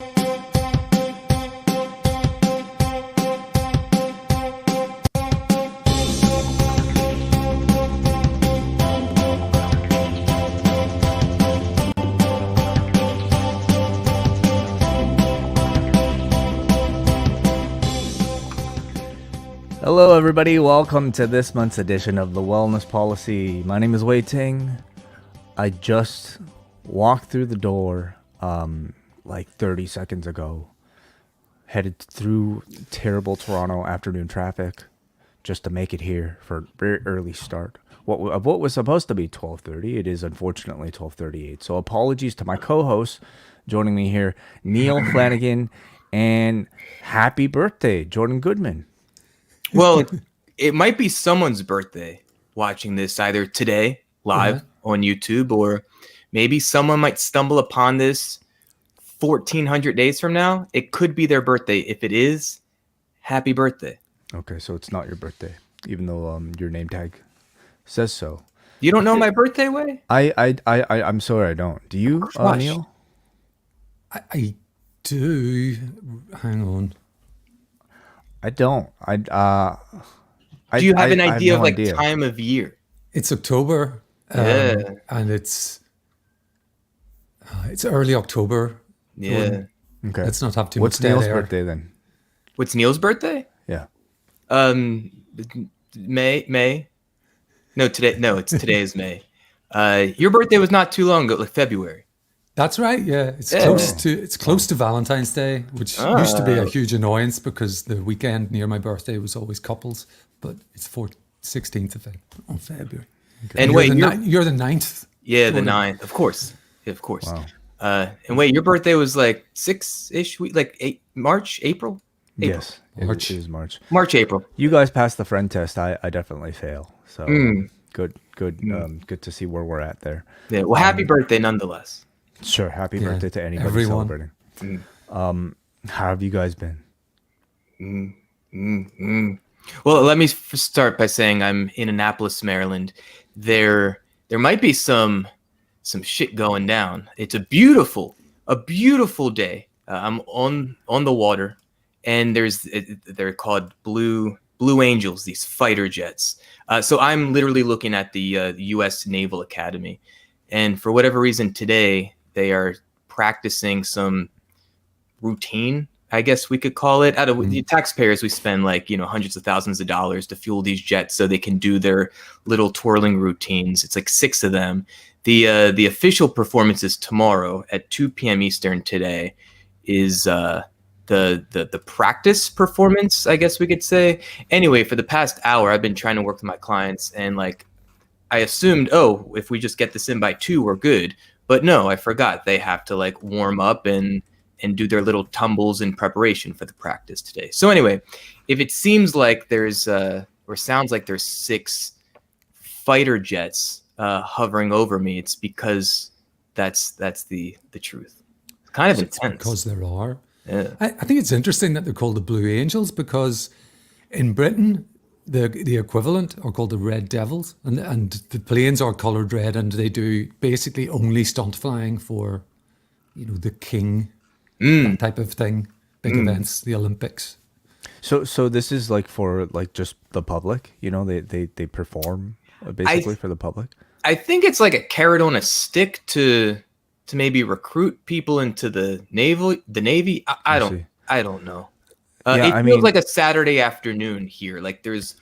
Hello, everybody. Welcome to this month's edition of the Wellness Policy. My name is Wei Ting. I just walked through the door like 30 seconds ago, headed through terrible Toronto afternoon traffic just to make it here for a very early start. What was supposed to be 12:30, it is unfortunately 12:38. So apologies to my co-hosts joining me here, Neil Flanagan, and happy birthday, Jordan Goodman. Well, it might be someone's birthday watching this either today live on YouTube, or maybe someone might stumble upon this 1,400 days from now. It could be their birthday. If it is, happy birthday. Okay, so it's not your birthday, even though your name tag says so. You don't know my birthday, Way? I'm sorry, I don't. Do you, Neil? I do. Hang on. I don't. Do you have an idea of time of year? It's October. And it's early October. Yeah. Okay. Let's not have too What's much Neil's dead air. birthday then? What's Neil's birthday? Yeah. May. No, today. No, today is May. Your birthday was not too long ago, like February. That's right. Yeah, it's close to Valentine's Day, which used to be a huge annoyance because the weekend near my birthday was always couples. But it's 16th of February. Okay. And you're the 9th. Yeah, the 9th. Of course. Wow. And wait, your birthday was like 6-ish week, like March, April. Yes, March. It was March. March, April. You guys passed the friend test. I definitely fail. So good. Good to see where we're at there. Yeah. Well, happy birthday nonetheless. Sure. Happy birthday to anybody everyone. Celebrating. How have you guys been? Well, let me start by saying I'm in Annapolis, Maryland. There might be some shit going down. It's a beautiful day. I'm on the water, and they're called Blue Angels, these fighter jets. So I'm literally looking at the U.S. Naval Academy, and for whatever reason today they are practicing some routine, I guess we could call it. Out of the taxpayers, we spend hundreds of thousands of dollars to fuel these jets so they can do their little twirling routines. It's like 6 of them. The official performance is tomorrow at 2 p.m. Eastern today. Is the practice performance, I guess we could say. Anyway, for the past hour, I've been trying to work with my clients, and I assumed, if we just get this in by 2, we're good. But no, I forgot they have to warm up and do their little tumbles in preparation for the practice today. So anyway, if it seems like there's or sounds like there's 6 fighter jets hovering over me, it's because that's the truth. It's kind of intense. Because there are. Yeah. I think it's interesting that they're called the Blue Angels, because in Britain the equivalent are called the Red Devils, and the planes are coloured red, and they do basically only stunt flying for the king, that type of thing, big events, the Olympics. So this is for just the public, they perform basically for the public. I think it's like a carrot on a stick to maybe recruit people into the Navy. I don't know. It feels like a Saturday afternoon here. There's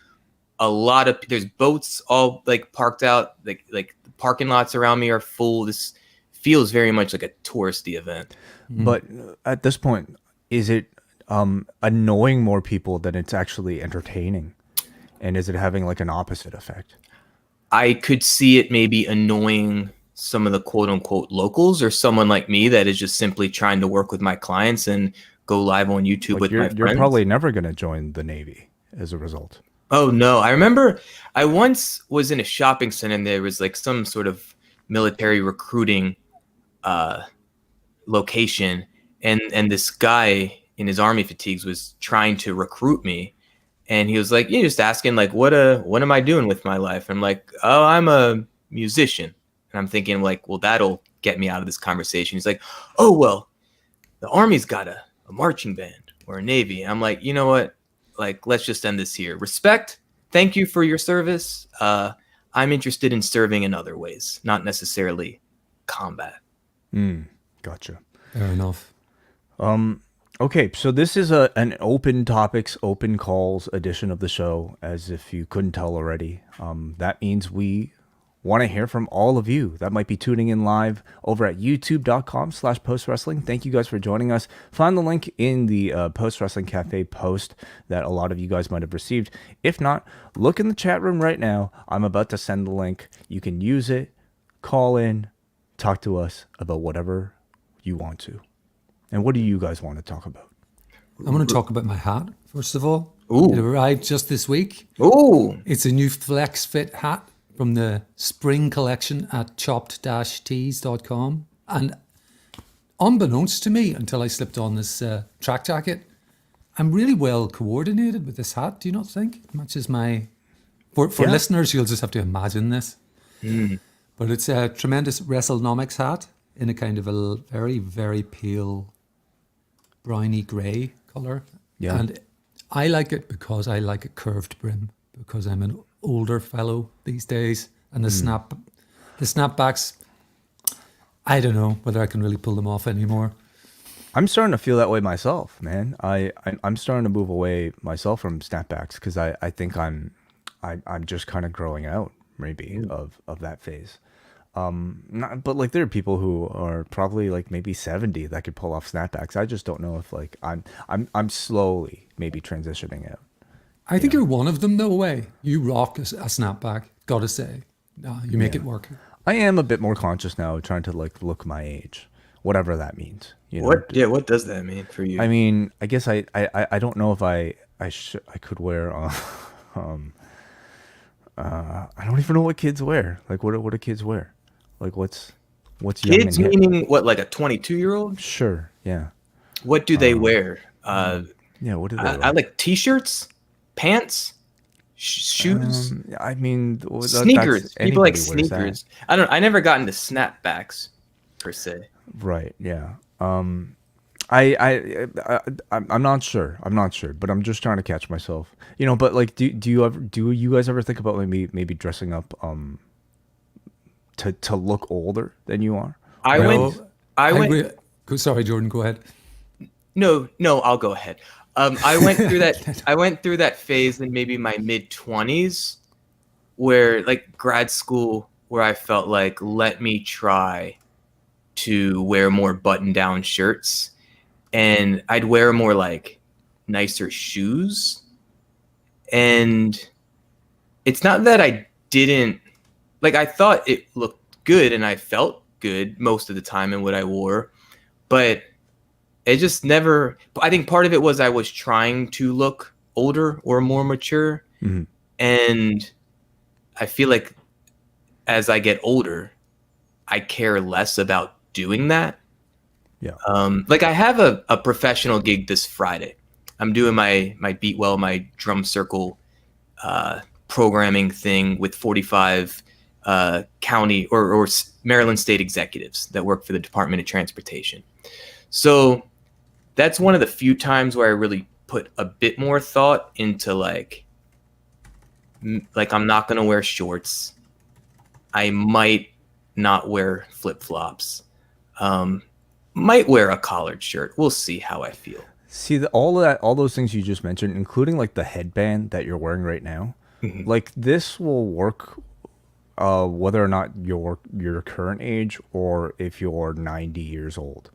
a lot of there's boats all parked out. Like the parking lots around me are full. This feels very much like a touristy event. But at this point, is it annoying more people than it's actually entertaining? And is it having an opposite effect? I could see it maybe annoying some of the quote unquote locals, or someone like me that is just simply trying to work with my clients and go live on YouTube with my friends. You're probably never going to join the Navy as a result. Oh no. I remember I once was in a shopping center and there was some sort of military recruiting location, and this guy in his army fatigues was trying to recruit me, and he was just asking what am I doing with my life? I'm like, oh, I'm a musician. And I'm thinking well, that'll get me out of this conversation. He's like, oh, well, the Army's got a marching band or a Navy. I'm like, you know what? Like, let's just end this here. Respect. Thank you for your service. I'm interested in serving in other ways, not necessarily combat. Gotcha. Fair enough. Okay, so this is an open topics, open calls edition of the show, as if you couldn't tell already. That means we want to hear from all of you that might be tuning in live over at youtube.com/postwrestling. Thank you guys for joining us. Find the link in the Post Wrestling Cafe post that a lot of you guys might have received. If not, look in the chat room right now. I'm about to send the link. You can use it, call in, talk to us about whatever you want to. And what do you guys want to talk about? I want to talk about my hat, first of all. Ooh. It arrived just this week. Ooh. It's a new Flex Fit hat from the spring collection at chopped-tees.com. And unbeknownst to me, until I slipped on this track jacket, I'm really well coordinated with this hat. Do you not think? It matches my... For listeners, you'll just have to imagine this. But it's a tremendous WrestleNomics hat in a kind of a very, very pale browny grey colour. Yeah. And I like it because I like a curved brim, because I'm an older fellow these days. And the snapbacks, I don't know whether I can really pull them off anymore. I'm starting to feel that way myself, man. I'm starting to move away myself from snapbacks because I think I'm just kind of growing out maybe of that phase. But like there are people who are probably like maybe 70 that could pull off snapbacks. I just don't know if like I'm slowly maybe transitioning out. I think you're one of them, no way. You rock a snapback, gotta say. No, you make it work. I am a bit more conscious now, trying to like look my age, whatever that means. You know? What does that mean for you? I mean, I guess I don't know if I could wear I don't even know what kids wear. Like what do kids wear? Like what's kids young and hip? meaning what, like a 22-year-old? Sure, yeah. What do they wear? Yeah, what do they wear? I like t-shirts, pants, shoes, I mean, sneakers. People like wears sneakers. I never got into snapbacks per se. Right, yeah. I'm not sure. But I'm just trying to catch myself. You know, but like do you guys ever think about maybe dressing up to look older than you are? I went. Sorry, Jordan, go ahead. No, I'll go ahead. I went through that. I went through that phase in maybe my mid-20s, where like grad school, where I felt like, let me try to wear more button-down shirts, and I'd wear more like nicer shoes. And it's not that I didn't like. I thought it looked good, and I felt good most of the time in what I wore, but it just never. I think part of it was I was trying to look older or more mature, and I feel like as I get older, I care less about doing that. Yeah. Like I have a professional gig this Friday. I'm doing my Beatwell, my drum circle programming thing with 45 county or Maryland state executives that work for the Department of Transportation. So that's one of the few times where I really put a bit more thought into like I'm not going to wear shorts. I might not wear flip-flops. Might wear a collared shirt. We'll see how I feel. See, all those things you just mentioned, including like the headband that you're wearing right now, like this will work whether or not you're your current age or if you're 90 years old.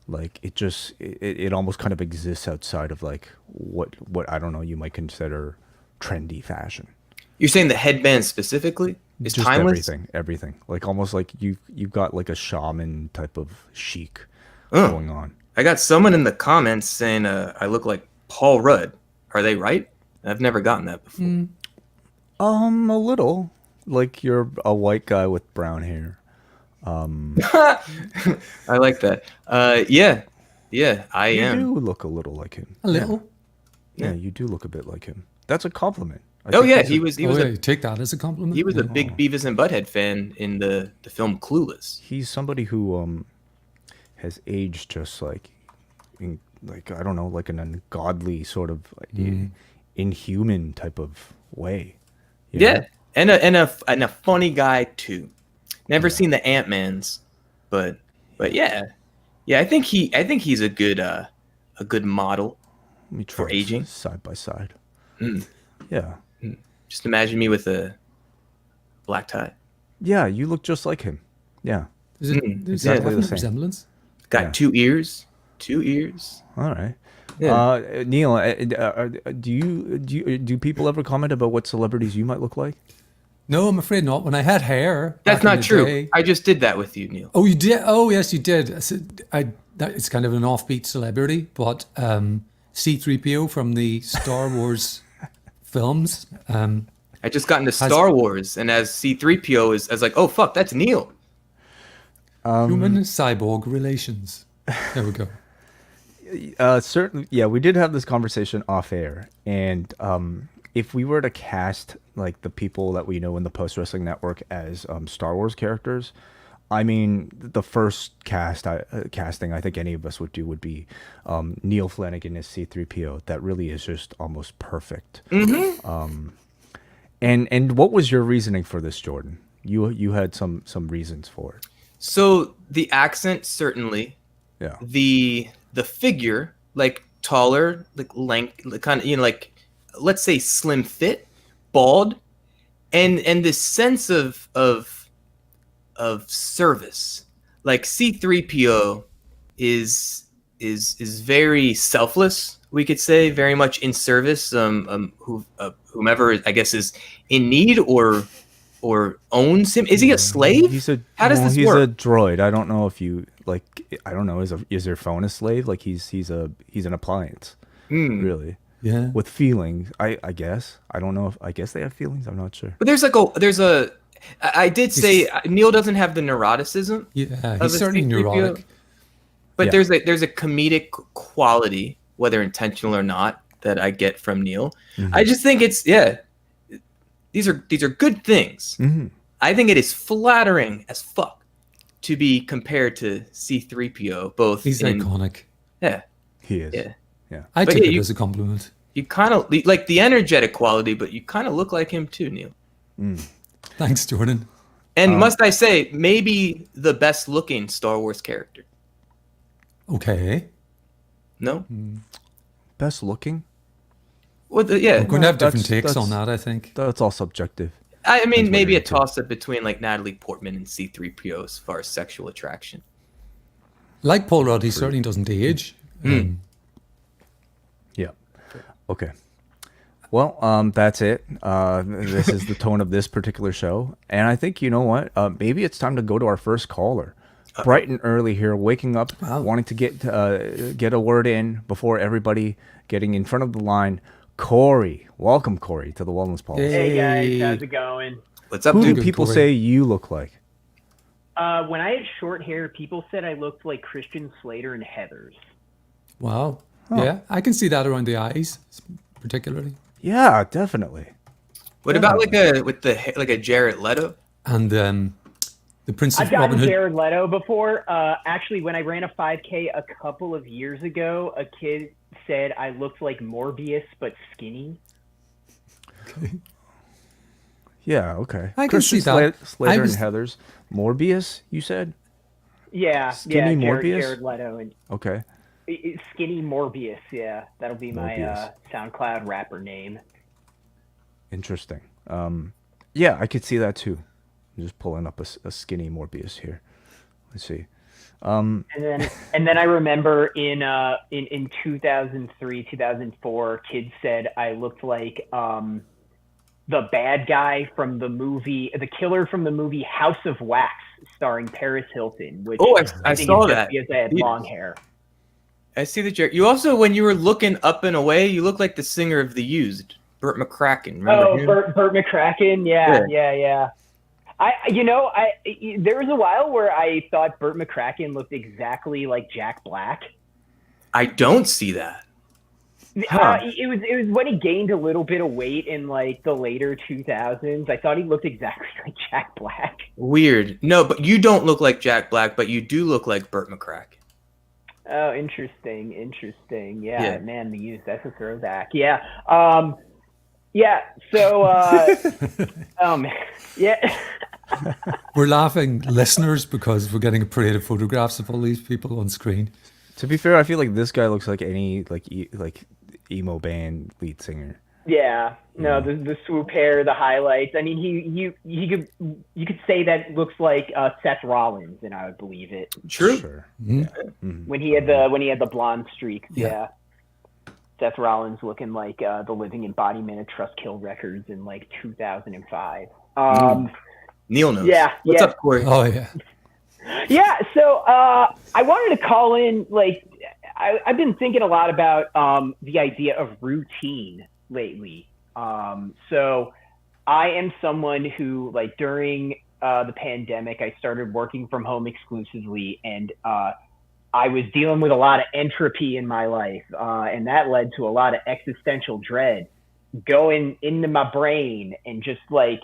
Like it almost kind of exists outside of like what I don't know you might consider trendy fashion. You're saying the headband specifically is just timeless? Everything. Like almost like you've got like a shaman type of chic going on. I got someone in the comments saying I look like Paul Rudd. Are they right? I've never gotten that before. A little. Like you're a white guy with brown hair. I like that. Yeah, I am. You do look a little like him. A little. Yeah, you do look a bit like him. That's a compliment. He was take that as a compliment. He was a big Beavis and Butthead fan in the film Clueless. He's somebody who has aged just like like I don't know, like an ungodly sort of inhuman type of way. you know? Yeah, and a funny guy too. Never seen the Ant-Mans, but yeah. Yeah, I think he's a good model Let me for try aging. side by side. Mm. Yeah, Just imagine me with a black tie. yeah, you look just like him. Yeah, There's exactly a the definite same. resemblance. Got Yeah. 2 ears. 2 ears. all right. Yeah. Neil, do people ever comment about what celebrities you might look like? No, I'm afraid not. When I had hair That's back in not the true. day- I just did that with you, Neil. Oh, you did? Oh, yes, you did. It's kind of an offbeat celebrity, but C-3PO from the Star Wars films. I just got into Star Wars, and as C-3PO is, I was like, oh fuck, that's Neil. Human cyborg relations. There we go. Certainly, yeah, we did have this conversation off air, and if we were to cast like the people that we know in the Post Wrestling Network as Star Wars characters, I mean, the first casting I think any of us would do would be Neil Flanagan as C-3PO. That really is just almost perfect. And what was your reasoning for this, Jordan? You had some reasons for it. So the accent certainly, Yeah. the figure, like taller, like length, like kind of, like let's say slim fit, bald, and this sense of service. Like C-3PO is very selfless, we could say, very much in service. Whomever I guess is in need or owns him. Is he a slave? How does this he's work? a droid. I don't know if you like. I don't know. Is your phone a slave? Like he's an appliance, really. Yeah. With feelings, I guess. I don't know if I guess they have feelings. I'm not sure. But I did say Neil doesn't have the neuroticism. Yeah, of he's a certainly C-3PO, neurotic. But Yeah. there's a comedic quality, whether intentional or not, that I get from Neil. I just think these are good things. I think it is flattering as fuck to be compared to C-3PO. Both He's iconic. Yeah, He is. yeah. Yeah. I But took yeah, it as a compliment. You kind of like the energetic quality, but you kind of look like him too, Neil. Thanks, Jordan. And must I say, maybe the best looking Star Wars character. Okay. No? Best looking. Well, We're going to have different that's- takes on that, I think. That's all subjective. I mean, Depends what maybe you're a into. toss up between like Natalie Portman and C-3PO as far as sexual attraction. Like Paul Rudd, he certainly doesn't age. Yeah. Okay. Well, that's it. This is the tone of this particular show, and I think you know what? Maybe it's time to go to our first caller. Bright and early here, waking up, wanting to get a word in before everybody, getting in front of the line. Corey, welcome, Corey, to the Wellness Policy. Hey guys, how's it going? What's up, Who dude? do people Corey. say you look like? When I had short hair, people said I looked like Christian Slater and Heathers. Wow. Yeah, I can see that around the eyes, particularly. Yeah, definitely. What about like a Jared Leto? And the Prince I've of Robin gotten Hood. Jared Leto before. Actually, when I ran a 5K a couple of years ago, a kid said I looked like Morbius but skinny. Yeah, okay. I can Christian see that. Slater I was- and Heathers. Morbius, you said? Yeah, Skinny Morbius? Jared Leto and Okay. skinny Morbius. Yeah, that'll be my Morbius. SoundCloud rapper name. Interesting. Yeah, I could see that too. I'm just pulling up a skinny Morbius here. Let's see. And then I remember in 2003, 2004, kids said I looked like the bad guy from the movie, the killer from the movie House of Wax, starring Paris Hilton. Which I think saw is just that. because I had long hair. I see the Jared. You also, when you were looking up and away, you look like the singer of The Used, Burt McCracken. Remember him? Burt McCracken. Yeah. There was a while where I thought Burt McCracken looked exactly like Jack Black. I don't see that. Huh. It was when he gained a little bit of weight in like the later 2000s. I thought he looked exactly like Jack Black. Weird. No, but you don't look like Jack Black, but you do look like Burt McCracken. Oh, interesting. Yeah, Yeah. man, the youth, that's a throwback. Yeah. Yeah, so um yeah. We're laughing, listeners, because we're getting a parade of photographs of all these people on screen. To be fair, I feel like this guy looks like any like emo band lead singer. Yeah, You no, know? the swoop hair, the highlights. I mean, he could, you could say that looks like Seth Rollins, and I would believe it True. Sure. Mhm. Yeah. Mhm. when he had the blonde streaks. Yeah. Yeah, Seth Rollins looking like the living embodiment of Trust Kill Records in like 2005. Neil knows. Yeah, What's yeah. up, Corey? Oh yeah. Yeah, so I wanted to call in. Like, I've been thinking a lot about the idea of routine lately. So I am someone who, like, during the pandemic, I started working from home exclusively, and I was dealing with a lot of entropy in my life, and that led to a lot of existential dread going into my brain and just like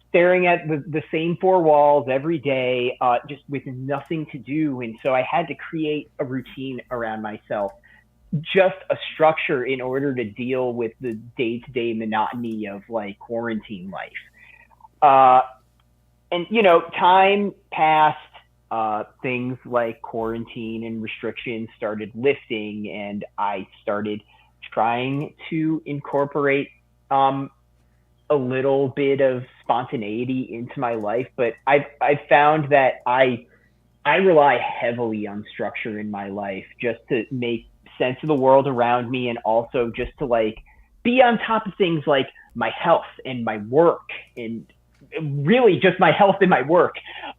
staring at the same four walls every day, just with nothing to do. And so I had to create a routine around myself, just a structure in order to deal with the day-to-day monotony of like quarantine life. And you know, time passed. Things like quarantine and restrictions started lifting, and I started trying to incorporate a little bit of spontaneity into my life. But I've found that I rely heavily on structure in my life just to make sense of the world around me, and also just to like be on top of things like my health and my work, and really just my health and my work.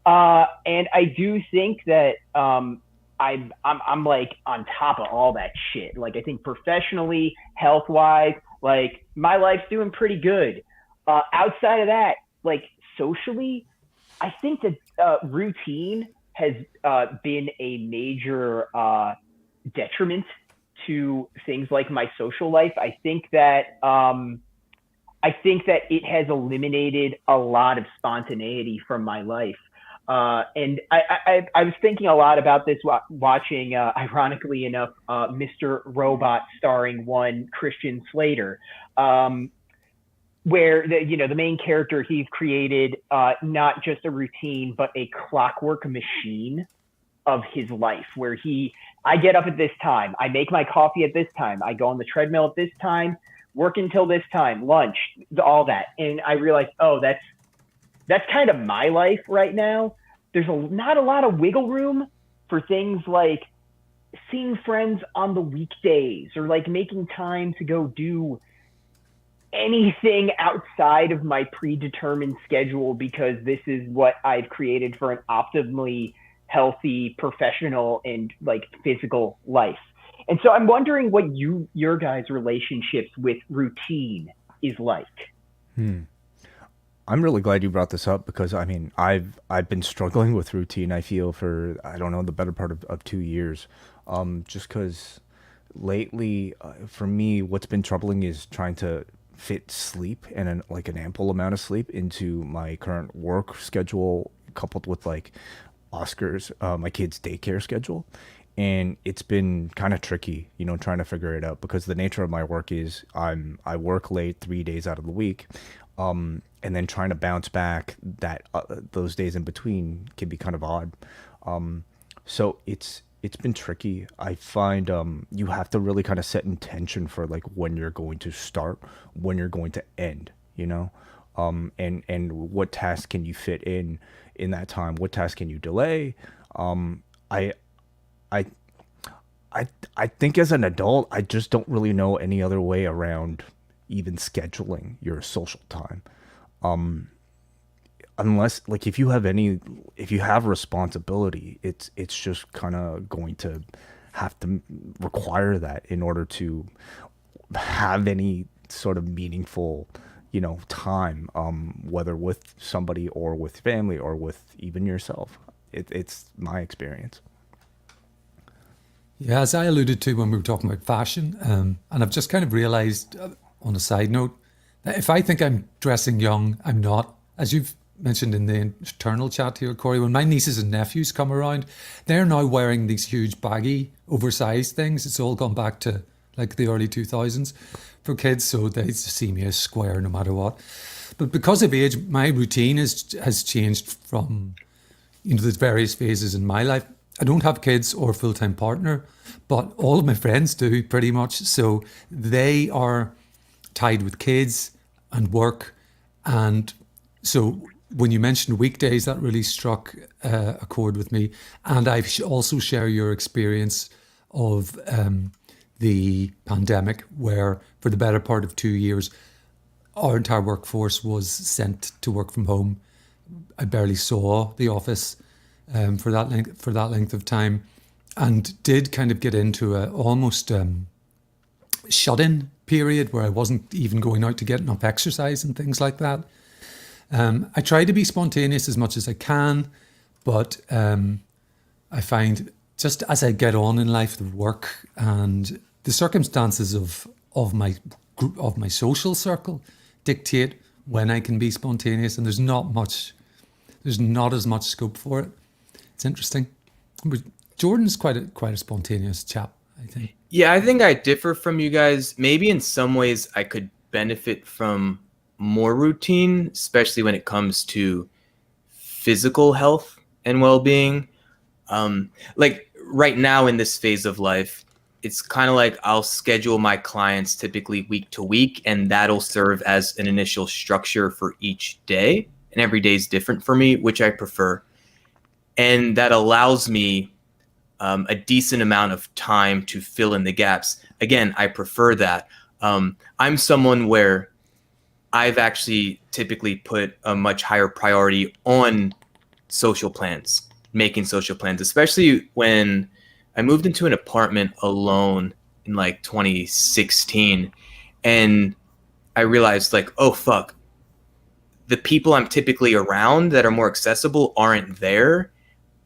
And I do think that I'm like on top of all that shit. Like, I think professionally, health wise, like my life's doing pretty good. Outside of that, like socially, I think that routine has been a major detriment to things like my social life. I think that it has eliminated a lot of spontaneity from my life. And I was thinking a lot about this watching, ironically enough, Mr. Robot starring one Christian Slater, where the main character, he's created not just a routine but a clockwork machine of his life, where I get up at this time, I make my coffee at this time, I go on the treadmill at this time, work until this time, lunch, all that. And I realized, oh, that's kind of my life right now. There's not a lot of wiggle room for things like seeing friends on the weekdays, or like making time to go do anything outside of my predetermined schedule, because this is what I've created for an optimally healthy professional and like physical life. And so I'm wondering what your guys' relationships with routine is like. I'm really glad you brought this up, because I mean I've been struggling with routine, I feel, for I don't know, the better part of 2 years. Just because lately, for me, what's been troubling is trying to fit sleep and an ample amount of sleep into my current work schedule, coupled with like Oscar's my kid's daycare schedule. And it's been kind of tricky, trying to figure it out, because the nature of my work is I work late 3 days out of the week, and then trying to bounce back those days in between can be kind of odd. So it's been tricky. I find you have to really kind of set intention for like when you're going to start, when you're going to end, and what tasks can you fit in that time, what tasks can you delay. I I I think as an adult, I just don't really know any other way around even scheduling your social time. Unless, like, if you have responsibility, it's just kind of going to have to require that in order to have any sort of meaningful, time, whether with somebody or with family or with even yourself. It's my experience. Yeah, as I alluded to when we were talking about fashion, and I've just kind of realized, on a side note, that if I think I'm dressing young, I'm not. As you've mentioned in the internal chat here, Corey, when my nieces and nephews come around, they're now wearing these huge baggy, oversized things. It's all gone back to like the early 2000s for kids, so they see me as square no matter what. But because of age, my routine has changed from, you know, the various phases in my life. I don't have kids or a full-time partner, but all of my friends do pretty much. So they are tied with kids and work. And so when you mentioned weekdays, that really struck a chord with me. And I also share your experience of the pandemic, where for the better part of 2 years, our entire workforce was sent to work from home. I barely saw the office for that length of time, and did kind of get into a almost shut-in period where I wasn't even going out to get enough exercise and things like that. I try to be spontaneous as much as I can, but I find just as I get on in life, the work and the circumstances of my group, of my social circle, dictate when I can be spontaneous, and there's not as much scope for it. It's interesting. But Jordan's quite a spontaneous chap, I think. Yeah, I think I differ from you guys. Maybe in some ways I could benefit from more routine, especially when it comes to physical health and well-being. Like right now in this phase of life, it's kind of like I'll schedule my clients typically week to week, and that'll serve as an initial structure for each day. And every day is different for me, which I prefer. And that allows me a decent amount of time to fill in the gaps. Again, I prefer that. I'm someone where I've actually typically put a much higher priority on social plans, making social plans, especially when I moved into an apartment alone in like 2016. And I realized like, oh, fuck, the people I'm typically around that are more accessible aren't there.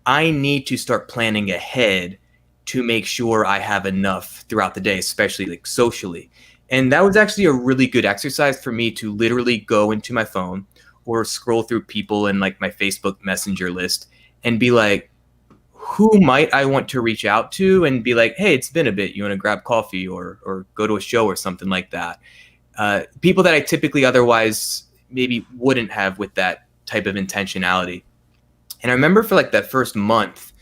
I need to start planning ahead to make sure I have enough throughout the day, especially like socially. And that was actually a really good exercise for me to literally go into my phone or scroll through people in like my Facebook Messenger list and be like, who might I want to reach out to, and be like, hey, it's been a bit. You want to grab coffee or go to a show or something like that. People that I typically otherwise maybe wouldn't have with that type of intentionality. And I remember for like that first month,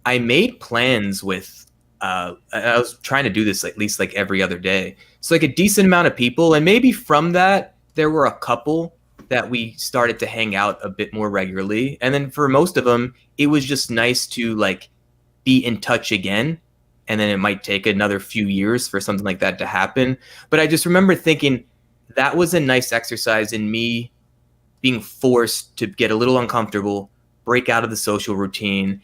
I made plans with, I was trying to do this at least like every other day. So like a decent amount of people. And maybe from that, there were a couple that we started to hang out a bit more regularly. And then for most of them, it was just nice to like be in touch again. And then it might take another few years for something like that to happen. But I just remember thinking that was a nice exercise in me being forced to get a little uncomfortable, break out of the social routine,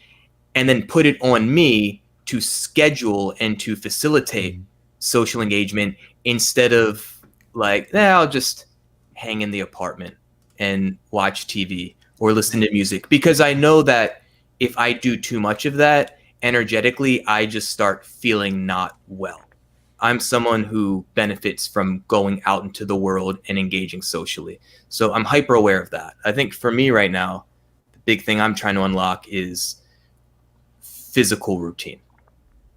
and then put it on me to schedule and to facilitate social engagement instead of like, I'll just hang in the apartment and watch TV or listen to music. Because I know that if I do too much of that, energetically, I just start feeling not well. I'm someone who benefits from going out into the world and engaging socially. So I'm hyper aware of that. I think for me right now, big thing I'm trying to unlock is physical routine.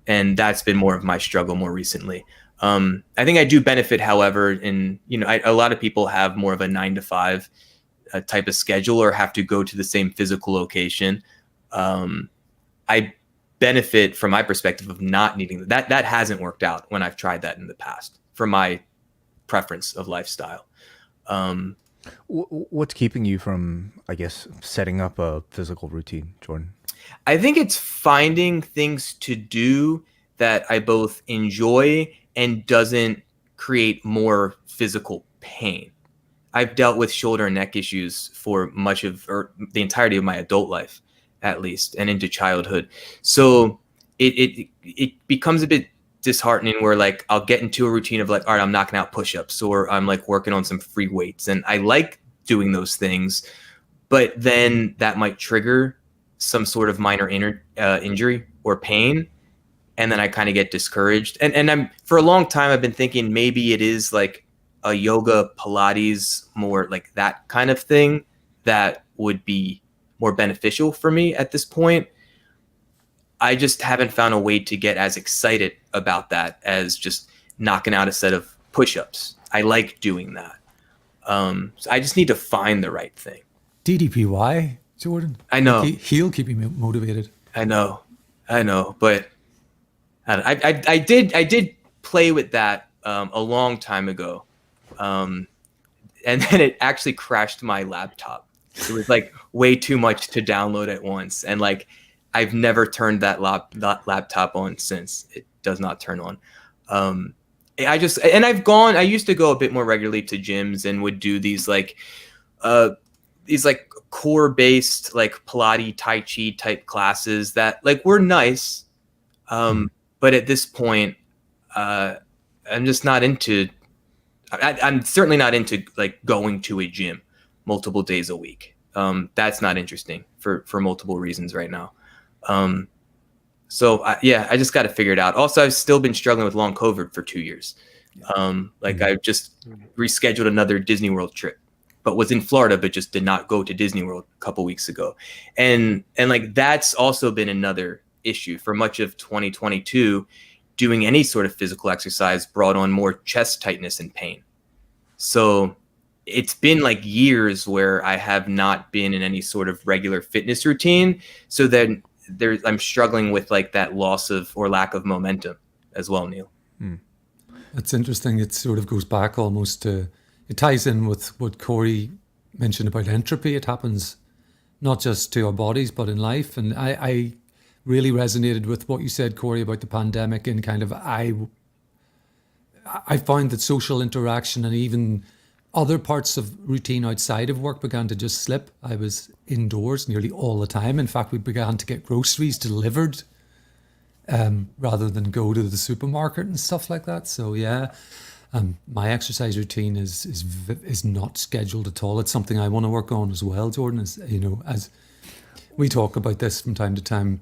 And that's been more of my struggle more recently. I think I do benefit, however, in, a lot of people have more of a 9-to-5 type of schedule or have to go to the same physical location. I benefit from my perspective of not needing that. That hasn't worked out when I've tried that in the past for my preference of lifestyle. What's keeping you from, I guess, setting up a physical routine, Jordan? I think it's finding things to do that I both enjoy and doesn't create more physical pain. I've dealt with shoulder and neck issues for much of, or the entirety of my adult life, at least, and into childhood. So it becomes a bit disheartening where like I'll get into a routine of like, all right, I'm knocking out push-ups, or I'm like working on some free weights, and I like doing those things, but then that might trigger some sort of minor injury or pain, and then I kind of get discouraged. And I'm, for a long time I've been thinking maybe it is like a yoga, Pilates, more like that kind of thing that would be more beneficial for me at this point. I just haven't found a way to get as excited about that as just knocking out a set of push-ups. I like doing that. So I just need to find the right thing. DDPY, Jordan. I know. Like he'll keep you motivated. I know, but I did play with that a long time ago, and then it actually crashed my laptop. It was like way too much to download at once, and like I've never turned that laptop on since. It does not turn on. I used to go a bit more regularly to gyms and would do these core based like Pilates, Tai Chi type classes that like were nice. But at this point, I'm just not into, I'm certainly not into like going to a gym multiple days a week. That's not interesting for multiple reasons right now. So I just got to figure it out. Also, I've still been struggling with long COVID for 2 years. I've just rescheduled another Disney World trip, but was in Florida, but just did not go to Disney World a couple weeks ago. And like, that's also been another issue for much of 2022. Doing any sort of physical exercise brought on more chest tightness and pain. So it's been like years where I have not been in any sort of regular fitness routine. So then I'm struggling with like that loss of or lack of momentum as well, Neil. That's interesting. It sort of goes back almost to, it ties in with what Corey mentioned about entropy. It happens not just to our bodies, but in life. And I really resonated with what you said, Corey, about the pandemic, and kind of I found that social interaction and even other parts of routine outside of work began to just slip. I was indoors nearly all the time. In fact, we began to get groceries delivered rather than go to the supermarket and stuff like that. So yeah, my exercise routine is not scheduled at all. It's something I want to work on as well, Jordan. As you know, as we talk about this from time to time,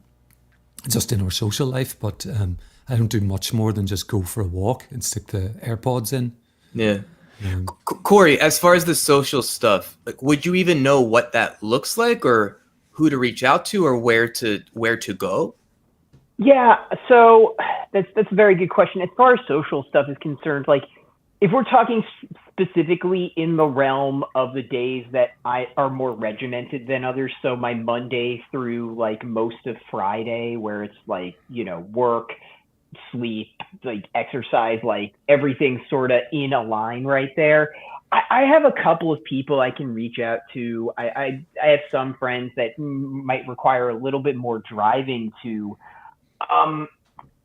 just in our social life, but I don't do much more than just go for a walk and stick the AirPods in. Yeah. Corey, as far as the social stuff, like, would you even know what that looks like, or who to reach out to, or where to go? Yeah, so that's a very good question. As far as social stuff is concerned, like if we're talking specifically in the realm of the days that are more regimented than others, so my Monday through like most of Friday, where it's like, you know, work, sleep, like exercise, like everything's sort of in a line right there. I have a couple of people I can reach out to. I have some friends that might require a little bit more driving to.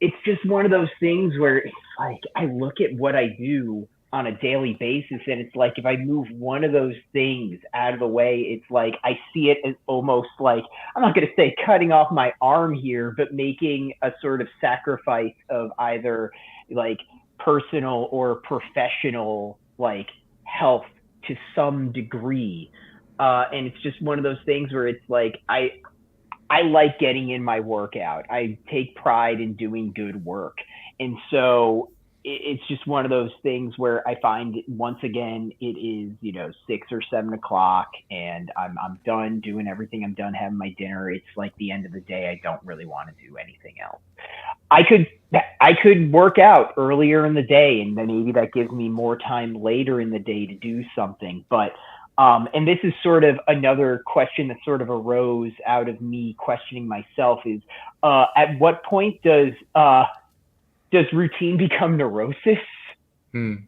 It's just one of those things where it's like I look at what I do on a daily basis, and it's like if I move one of those things out of the way, it's like I see it as almost like, I'm not going to say cutting off my arm here, but making a sort of sacrifice of either like personal or professional like health to some degree. And it's just one of those things where it's like I like getting in my workout. I take pride in doing good work. And so it's just one of those things where I find once again, it is, 6 or 7 o'clock and I'm done doing everything. I'm done having my dinner. It's like the end of the day. I don't really want to do anything else. I could work out earlier in the day, and then maybe that gives me more time later in the day to do something. But and this is sort of another question that sort of arose out of me questioning myself is, at what point does routine become neurosis? And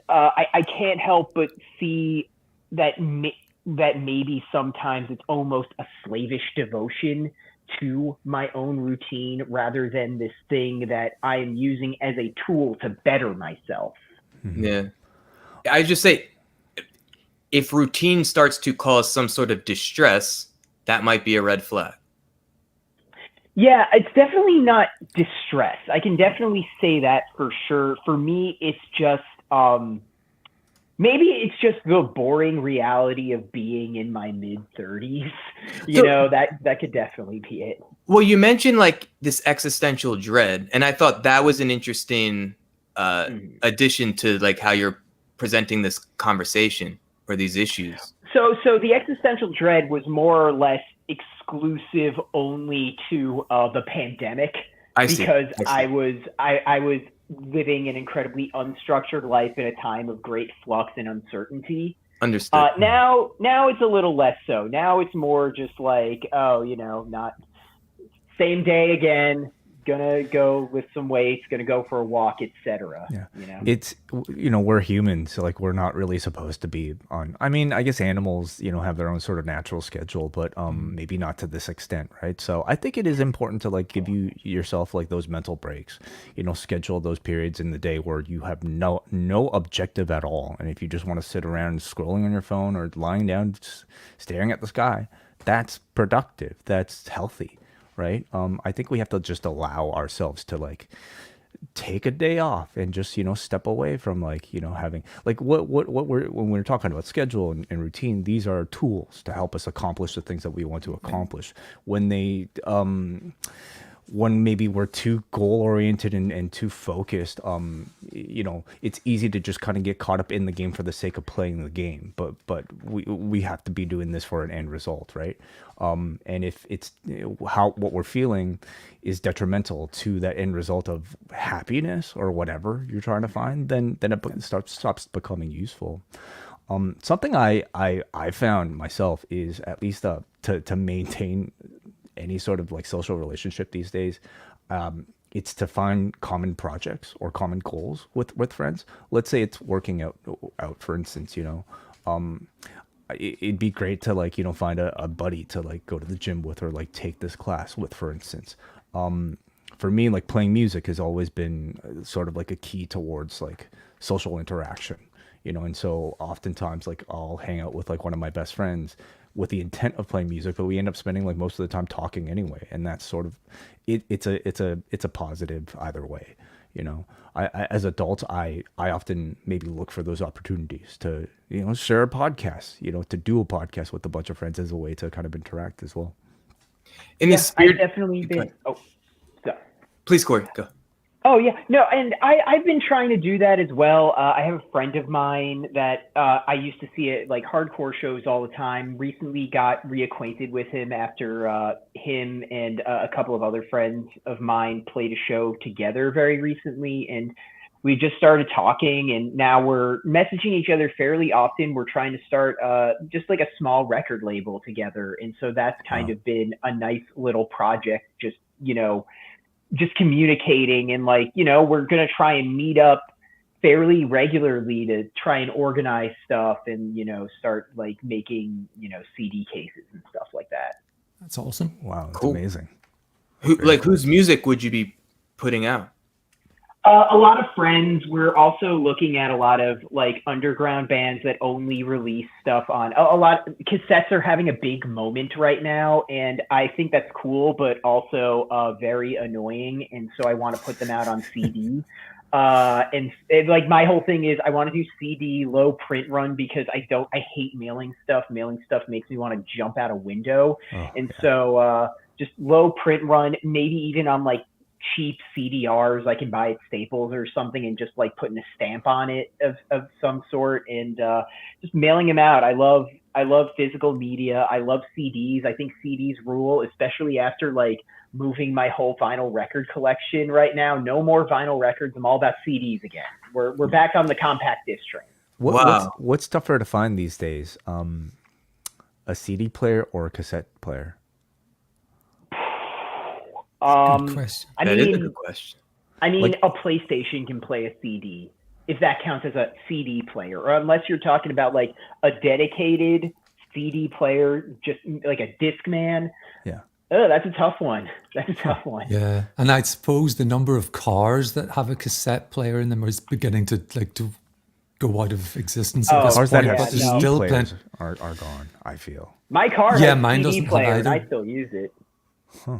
I can't help but see that maybe sometimes it's almost a slavish devotion to my own routine rather than this thing that I am using as a tool to better myself. Yeah. I just say, if routine starts to cause some sort of distress, that might be a red flag. Yeah, it's definitely not distress. I can definitely say that for sure. For me, it's just maybe it's just the boring reality of being in my mid-30s. That could definitely be it. Well, you mentioned like this existential dread, and I thought that was an interesting addition to like how you're presenting this conversation or these issues. So the existential dread was more or less exclusive only to the pandemic, I see. because I I was living an incredibly unstructured life in a time of great flux and uncertainty. Understood. Now it's a little less so. Now it's more just like, oh, not same day again, gonna go lift some weights, gonna go for a walk, etc. Yeah. It's, we're humans, so like we're not really supposed to be on. I mean, I guess animals, have their own sort of natural schedule, but maybe not to this extent, right? So I think it is important to like give yourself like those mental breaks, schedule those periods in the day where you have no objective at all. And if you just want to sit around scrolling on your phone or lying down just staring at the sky, that's productive. That's healthy. Right. I think we have to just allow ourselves to like take a day off and just, step away from like, having like what when we're talking about schedule and routine, these are tools to help us accomplish the things that we want to accomplish. When maybe we're too goal oriented and too focused, it's easy to just kind of get caught up in the game for the sake of playing the game. But we have to be doing this for an end result, right? And if it's what we're feeling is detrimental to that end result of happiness or whatever you're trying to find, then it stops becoming useful. Something I found myself is at least to maintain any sort of like social relationship these days, it's to find common projects or common goals with friends. Let's say it's working out for instance, it'd be great to like, find a buddy to like go to the gym with or like take this class with, for instance. For me, like playing music has always been sort of like a key towards like social interaction, and so oftentimes like I'll hang out with like one of my best friends with the intent of playing music, but we end up spending like most of the time talking anyway. And that's sort of, it's a positive either way. I as adults, I often maybe look for those opportunities to, share a podcast, to do a podcast with a bunch of friends as a way to kind of interact as well. In the spirit, I've definitely been, please, Corey, go. Oh, yeah. No, and I've been trying to do that as well. I have a friend of mine that I used to see at like hardcore shows all the time. Recently got reacquainted with him after him and a couple of other friends of mine played a show together very recently. And we just started talking, and now we're messaging each other fairly often. We're trying to start just like a small record label together. And so that's kind of been a nice little project, just communicating, and like, we're going to try and meet up fairly regularly to try and organize stuff and, start like making, CD cases and stuff like that. That's awesome. Wow. That's cool. Amazing. Whose music would you be putting out? A lot of friends. We're also looking at a lot of like underground bands that only release stuff on a lot. Cassettes are having a big moment right now, and I think that's cool, but also very annoying. And so I want to put them out on CD. And like my whole thing is I want to do CD low print run because I hate mailing stuff. Mailing stuff makes me want to jump out a window. So just low print run, maybe even on like cheap CDRs I can buy at Staples or something, and just like putting a stamp on it of some sort, and just mailing them out. I love physical media. I love CDs. I think CDs rule, especially after like moving my whole vinyl record collection right now. No more vinyl records. I'm all about CDs again. We're back on the compact disc train. What's tougher to find these days? A CD player or a cassette player? Good question. That is a good question. I mean, like, a PlayStation can play a CD, if that counts as a CD player, or unless you're talking about like a dedicated CD player, just like a Discman. Yeah. Oh, that's a tough one. Yeah, and I suppose the number of cars that have a cassette player in them is beginning to go out of existence. Cars that have CD still players are gone, I feel. My car has mine a CD doesn't player, have and either. I still use it. Huh.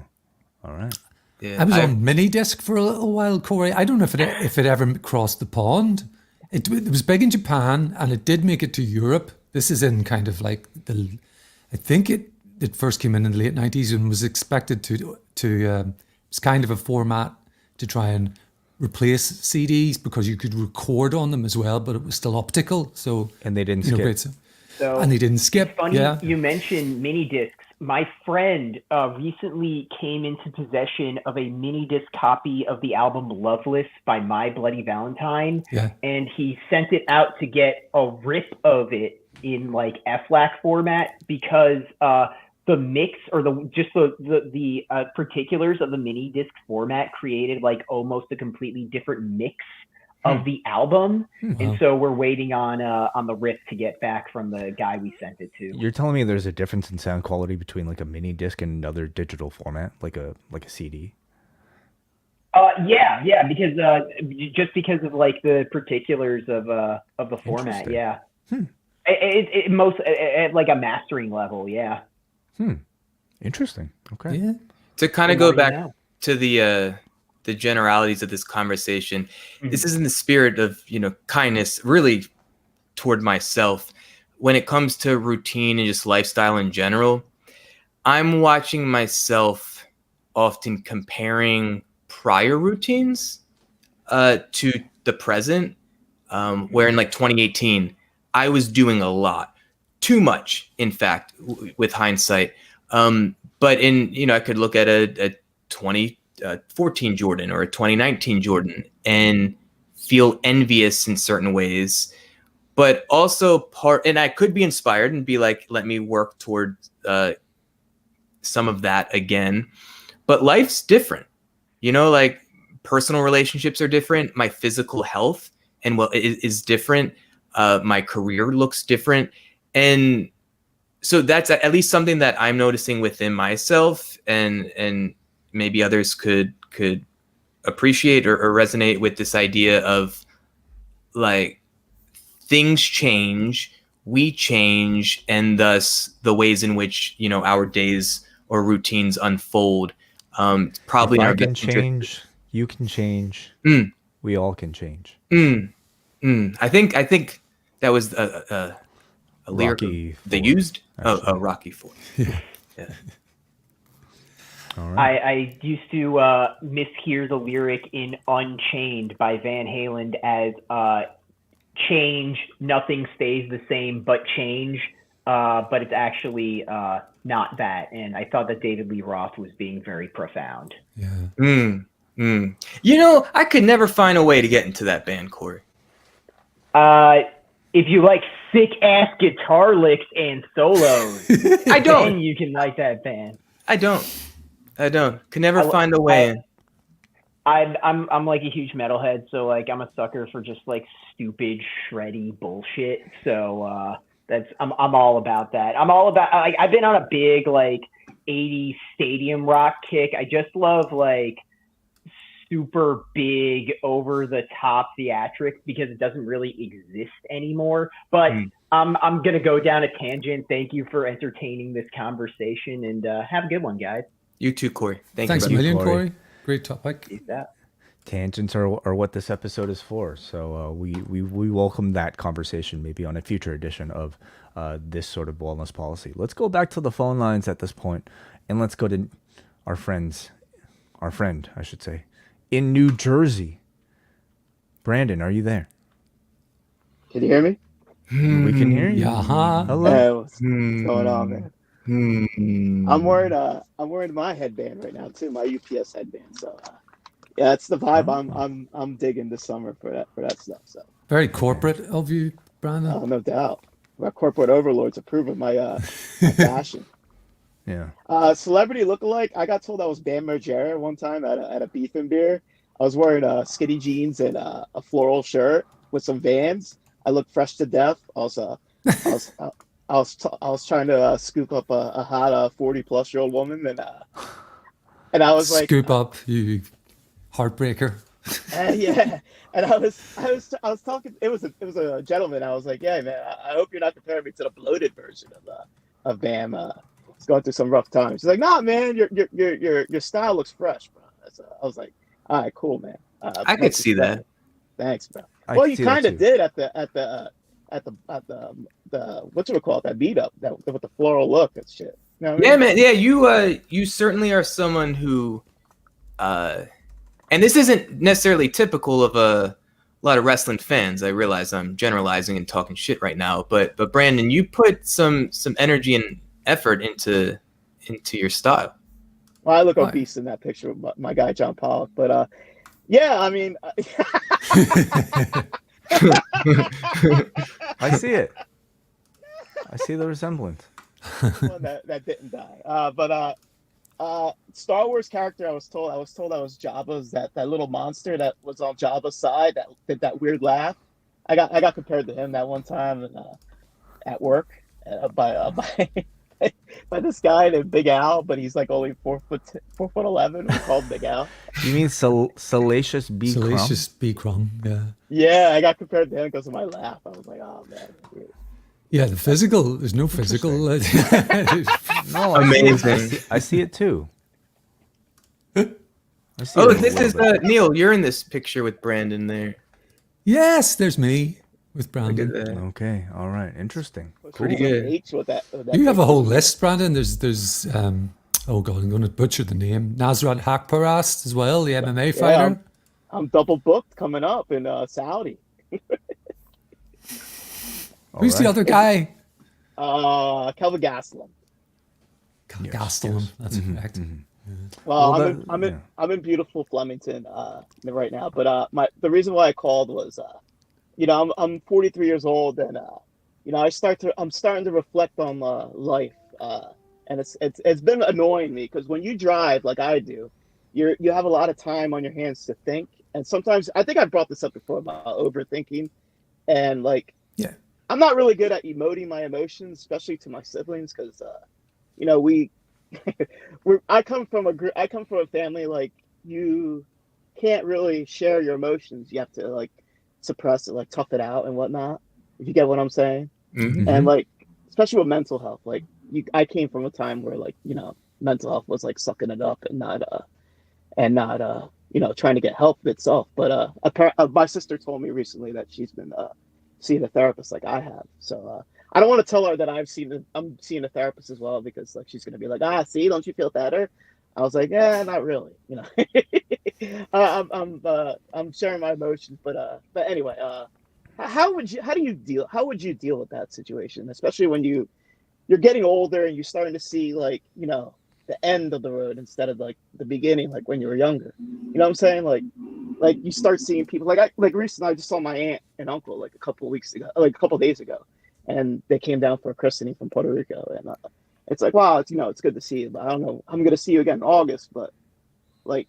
All right. Yeah, I was on mini disc for a little while, Corey. I don't know if it ever crossed the pond. It was big in Japan, and it did make it to Europe. This is in kind of like I think it first came in the late 90s and was expected to it's kind of a format to try and replace CDs because you could record on them as well, but it was still optical. So and they didn't skip. So And they didn't skip. funny Yeah. you mentioned mini discs. My friend recently came into possession of a mini disc copy of the album Loveless by My Bloody Valentine, Yeah. and he sent it out to get a rip of it in like FLAC format because the mix or the particulars of the mini disc format created like almost a completely different mix of the album, and so we're waiting on the rip to get back from the guy we sent it to. You're telling me there's a difference in sound quality between like a mini disc and another digital format, like a CD? Yeah, because just because of like the particulars of the format, yeah. It most at like a mastering level, yeah. Interesting. Okay. Yeah. To kind of The more go you back know. to the generalities of this conversation, this is in the spirit of, kindness, really toward myself. When it comes to routine and just lifestyle in general, I'm watching myself often comparing prior routines to the present, where in like 2018, I was doing a lot, too much, in fact, with hindsight. But I could look at a 2014 Jordan or a 2019 Jordan and feel envious in certain ways, but also and I could be inspired and be like, let me work toward some of that again. But life's different, like personal relationships are different. My physical health is different. My career looks different. And so that's at least something that I'm noticing within myself, and maybe others could appreciate or resonate with this idea of like things change, we change, and thus the ways in which our days or routines unfold. Probably If in I our can best interest. change, you can change. We all can change. I think that was a lyric Rocky they IV, used. actually. Rocky IV. Yeah. All right. I used to mishear the lyric in Unchained by Van Halen as change, nothing stays the same but change, but it's actually not that. And I thought that David Lee Roth was being very profound. Yeah. I could never find a way to get into that band, Corey. If you like sick ass guitar licks and solos, I don't. then you can like that band. I don't. Could never find a way in. I'm like a huge metalhead, so like I'm a sucker for just like stupid shreddy bullshit. So I'm all about that. I'm all about like I've been on a big like 80s stadium rock kick. I just love like super big over the top theatrics because it doesn't really exist anymore. But I'm gonna go down a tangent. Thank you for entertaining this conversation, and have a good one, guys. You too, Corey. Thanks a you. million, Corey. Corey. Great topic. Peace out. Tangents are what this episode is for. So we welcome that conversation maybe on a future edition of this sort of wellness policy. Let's go back to the phone lines at this point, and let's go to our friend, I should say, in New Jersey. Brandon, are you there? Can you hear me? We can hear you. Yeah. Hello. Hey, what's going on, man? I'm wearing my headband right now too, my UPS headband. So yeah, that's the vibe I'm digging this summer for that stuff. So Very corporate of you, Brandon. oh, no doubt. My corporate overlords approve of my fashion. Yeah. Celebrity lookalike. I got told I was Bam Margera one time at a beef and beer. I was wearing skinny jeans and a floral shirt with some Vans. I looked fresh to death. I was trying to scoop up a hot 40-plus-year-old woman, and I was like, Scoop up, you heartbreaker. yeah. And I was talking. It was a gentleman. I was like, yeah, man. I hope you're not comparing me to the bloated version of Bam. He's going through some rough times. He's like, nah, man. Your style looks fresh, bro. So I was like, all right, cool, man. I could see that. Thanks, bro. I Well, can you see that kind of too. did at the what you would call it, that beat up, that with the floral look and shit. You know what I Yeah, mean? man. Yeah, you certainly are someone who, and this isn't necessarily typical of a lot of wrestling fans. I realize I'm generalizing and talking shit right now, but Brandon, you put some energy and effort into your style. Well, I look Right. obese in that picture with my guy John Pollock, but yeah, I mean, I see it. I see the resemblance. one that didn't die. Star Wars character. I was told I was Jabba's that little monster that was on Jabba's side that did that weird laugh. I got compared to him that one time at work by by this guy named Big Al, but he's like only 4'11". We called Big Al. You mean Salacious B. Salacious B. Crumb, yeah. Yeah, I got compared to him because of my laugh. I was like, oh man. Yeah, the physical, there's no physical. No, Amazing. I see it too. I see Oh, it a this little is bit. Neil. You're in this picture with Brandon there. Yes, there's me with Look at Brandon. that. Okay, all right, interesting. Pretty good. H with that You have a whole list, Brandon. There's oh god, I'm going to butcher the name. Nasrat Hakparast as well, the MMA fighter. I'm double booked coming up in Saudi. All Who's the right. other guy? Kelvin Gastelum. Gastelum. That's correct. Well, Well, I'm in beautiful Flemington right now, but the reason why I called was I'm 43 years old, and I'm starting to reflect on life, and it's been annoying me because when you drive like I do, you have a lot of time on your hands to think, and sometimes I think I brought this up before about overthinking, and like Yeah. I'm not really good at emoting my emotions, especially to my siblings, because I come from a family like you can't really share your emotions. You have to like suppress it, like tough it out and whatnot. If you get what I'm saying. Mhm. And like especially with mental health, like I came from a time where like mental health was like sucking it up and not trying to get help itself. But my sister told me recently that she's been seeing a therapist like I have. So I don't want to tell her that I'm seeing a therapist as well, because like she's gonna be like, see, don't you feel better? I was like, yeah, not really. I'm sharing my emotions, but anyway, how would you deal with that situation, especially when you're getting older and you're starting to see like the end of the road instead of like the beginning, like when you were younger. You know what I'm saying? Like you start seeing people like recently I just saw my aunt and uncle like a couple of days ago, and they came down for a christening from Puerto Rico, and it's like, wow, it's good to see you, but I don't know, I'm gonna see you again in August, but like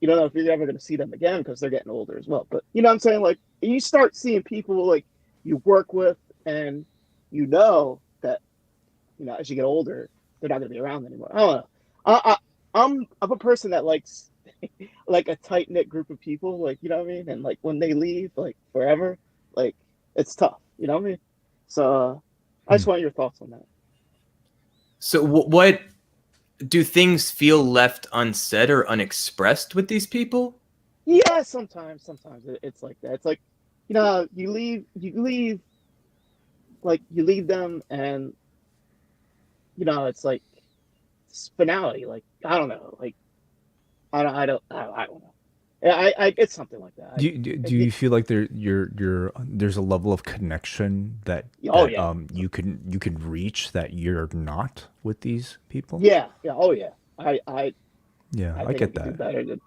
you don't know if you're ever gonna see them again because they're getting older as well. But you know what I'm saying? Like you start seeing people like you work with, and that as you get older they're not gonna be around anymore. I don't know. I'm a person that likes like a tight knit group of people, like you know what I mean, and like when they leave like forever, like it's tough, you know what I mean. So I just want your thoughts on that. So what do things feel left unsaid or unexpressed with these people? Yeah, sometimes it's like that. It's like you leave them, and it's like finality. Like I don't know. Like I don't know. It's something like that. Do you feel like there's a level of connection that you can reach that you're not with these people? Yeah. Oh yeah. I think get I could do that. better than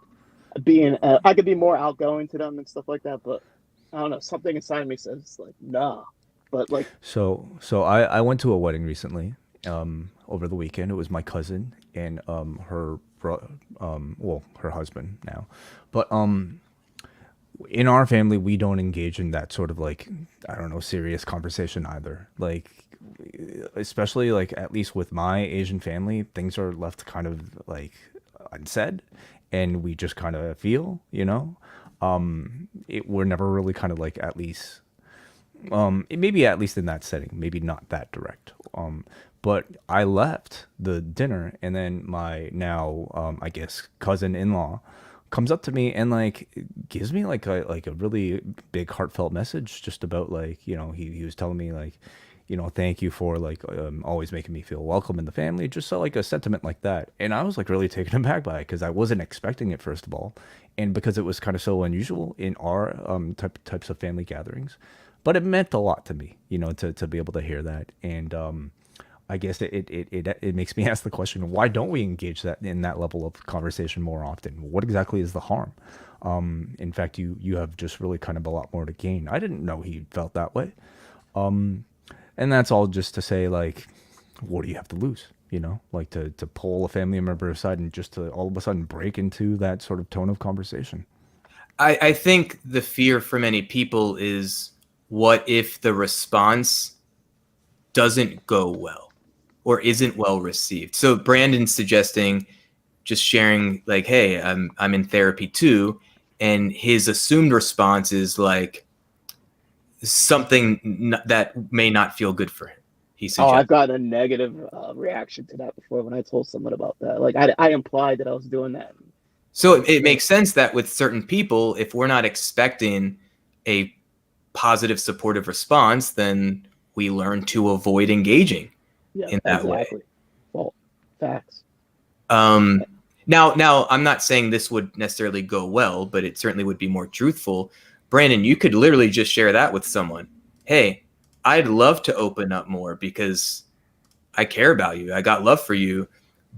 being. I could be more outgoing to them and stuff like that. But I don't know. Something inside me says like nah. But like So I went to a wedding recently, over the weekend. It was my cousin and her her husband now, but in our family we don't engage in that sort of like, I don't know, serious conversation either. Like especially like at least with my Asian family, things are left kind of like unsaid, and we just kind of feel, we're never really kind of like, at least maybe at least in that setting, maybe not that direct. But I left the dinner, and then my now I guess cousin-in-law comes up to me and like gives me like a really big heartfelt message just about like, he was telling me like thank you for like always making me feel welcome in the family. Just so like a sentiment like that. And I was like really taken aback by it because I wasn't expecting it, first of all, and because it was kind of so unusual in our types of family gatherings. But it meant a lot to me, to be able to hear that. And I guess it makes me ask the question: why don't we engage that in that level of conversation more often? What exactly is the harm? In fact, you have just really kind of a lot more to gain. I didn't know he felt that way. And that's all just to say, like, what do you have to lose? Like to pull a family member aside and just to all of a sudden break into that sort of tone of conversation. I think the fear for many people is, what if the response doesn't go well or isn't well received? So Brandon's suggesting just sharing like, hey, I'm in therapy too. And his assumed response is like something that may not feel good for him. He suggests. I've gotten a negative reaction to that before when I told someone about that. Like I implied that I was doing that. So it makes sense that with certain people, if we're not expecting a positive, supportive response, then we learn to avoid engaging in that way. Well, facts. Now, I'm not saying this would necessarily go well, but it certainly would be more truthful. Brandon, you could literally just share that with someone. Hey, I'd love to open up more because I care about you. I got love for you,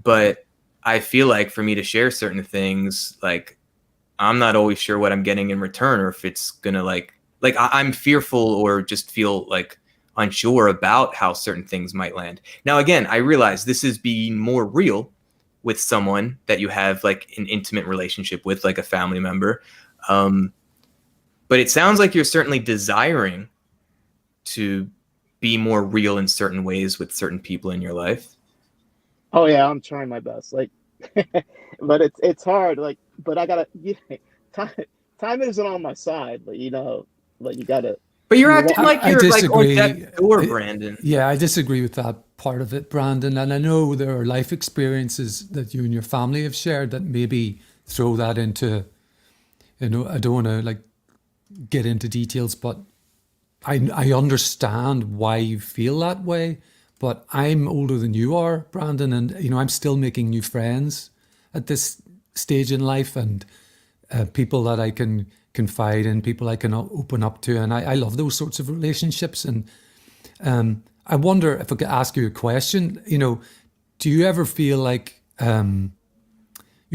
but I feel like for me to share certain things, like I'm not always sure what I'm getting in return, or if it's gonna like I'm fearful or just feel like unsure about how certain things might land. Now, again, I realize this is being more real with someone that you have like an intimate relationship with, like a family member. But it sounds like you're certainly desiring to be more real in certain ways with certain people in your life. Oh yeah, I'm trying my best. Like, but it's hard. Like, but I gotta. Time isn't on my side. But like you gotta. But you're acting like you're like on death's door, Brandon. Yeah, I disagree with that part of it, Brandon. And I know there are life experiences that you and your family have shared that maybe throw that into. I don't want to like get into details, but I understand why you feel that way. But I'm older than you are, Brandon, and I'm still making new friends at this stage in life, and people that I can confide in, people I can open up to, and I love those sorts of relationships. And I wonder if I could ask you a question. Do you ever feel like you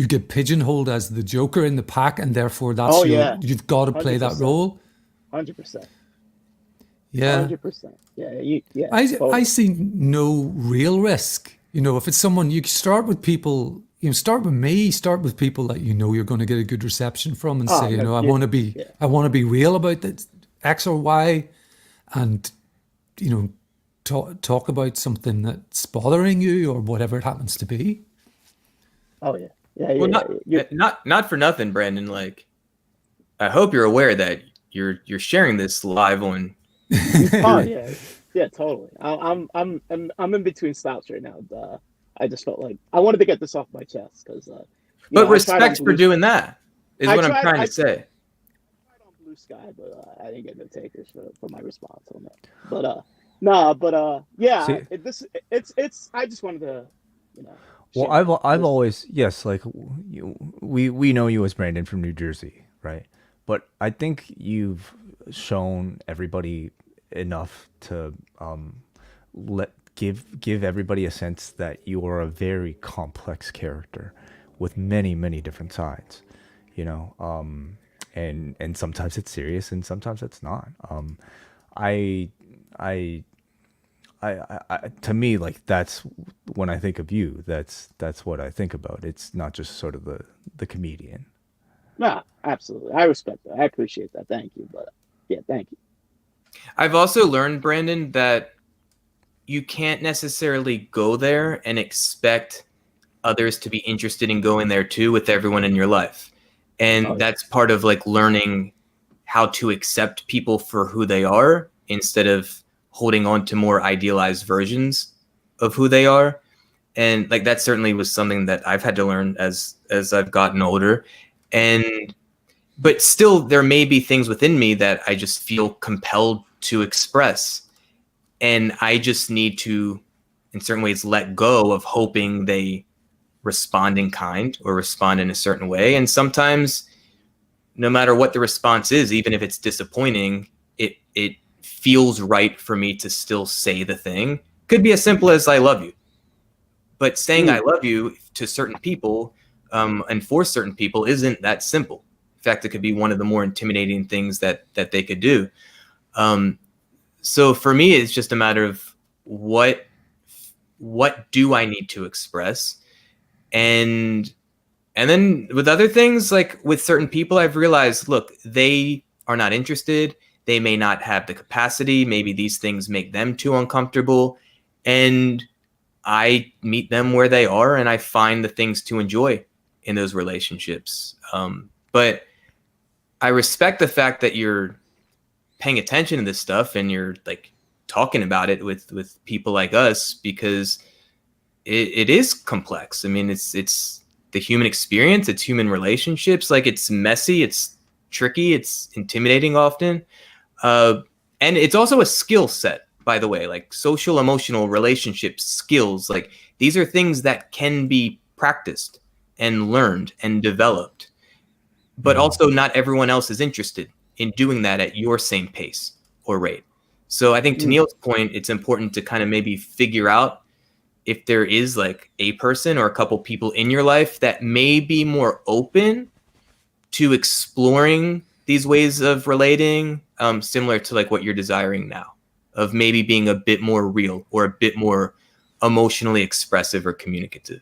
get pigeonholed as the joker in the pack, and therefore that's you've got to play 100%. That role? 100%. Yeah. 100%. Yeah. I see no real risk. If it's someone, you start with people. Start with me. Start with people that you're going to get a good reception from, and say, I want to be real about this X or Y, and talk about something that's bothering you or whatever it happens to be. Oh yeah. Yeah. Well, not for nothing, Brandon. Like, I hope you're aware that you're sharing this live on. Oh yeah, totally. I'm in between stops right now. I just felt like I wanted to get this off my chest because. But respect for doing that is what I'm trying to say. I tried on Blue Sky, but I didn't get no takers for my response on that. But yeah. See, it's. I just wanted to, Well, I've always like we know you as Brandon from New Jersey, right? But I think you've shown everybody enough to give everybody a sense that you are a very complex character with many different sides, and sometimes it's serious and sometimes it's not. I to me, like, that's when I think of you, that's what I think about. It's not just sort of the comedian. No, absolutely. I respect that. I appreciate that. Thank you. But yeah, thank you. I've also learned, Brandon, that you can't necessarily go there and expect others to be interested in going there too with everyone in your life. And that's part of like learning how to accept people for who they are instead of holding on to more idealized versions of who they are. And like that certainly was something that I've had to learn as I've gotten older. But still there may be things within me that I just feel compelled to express. And I just need to, in certain ways, let go of hoping they respond in kind or respond in a certain way. And sometimes, no matter what the response is, even if it's disappointing, it feels right for me to still say the thing. Could be as simple as "I love you," but saying "I love you" to certain people and for certain people isn't that simple. In fact, it could be one of the more intimidating things that they could do. So for me, it's just a matter of what do I need to express, and then with other things, like with certain people, I've realized, look, they are not interested. They may not have the capacity. Maybe these things make them too uncomfortable, and I meet them where they are, and I find the things to enjoy in those relationships. But I respect the fact that you're paying attention to this stuff and you're like talking about it with people like us, because it is complex. I mean, it's the human experience, it's human relationships. Like, it's messy, it's tricky, it's intimidating often. And it's also a skill set, by the way, like social emotional relationship skills. Like, these are things that can be practiced and learned and developed, but also not everyone else is interested in doing that at your same pace or rate. So I think, to Neil's point, it's important to kind of maybe figure out if there is like a person or a couple people in your life that may be more open to exploring these ways of relating, similar to like what you're desiring now, of maybe being a bit more real or a bit more emotionally expressive or communicative.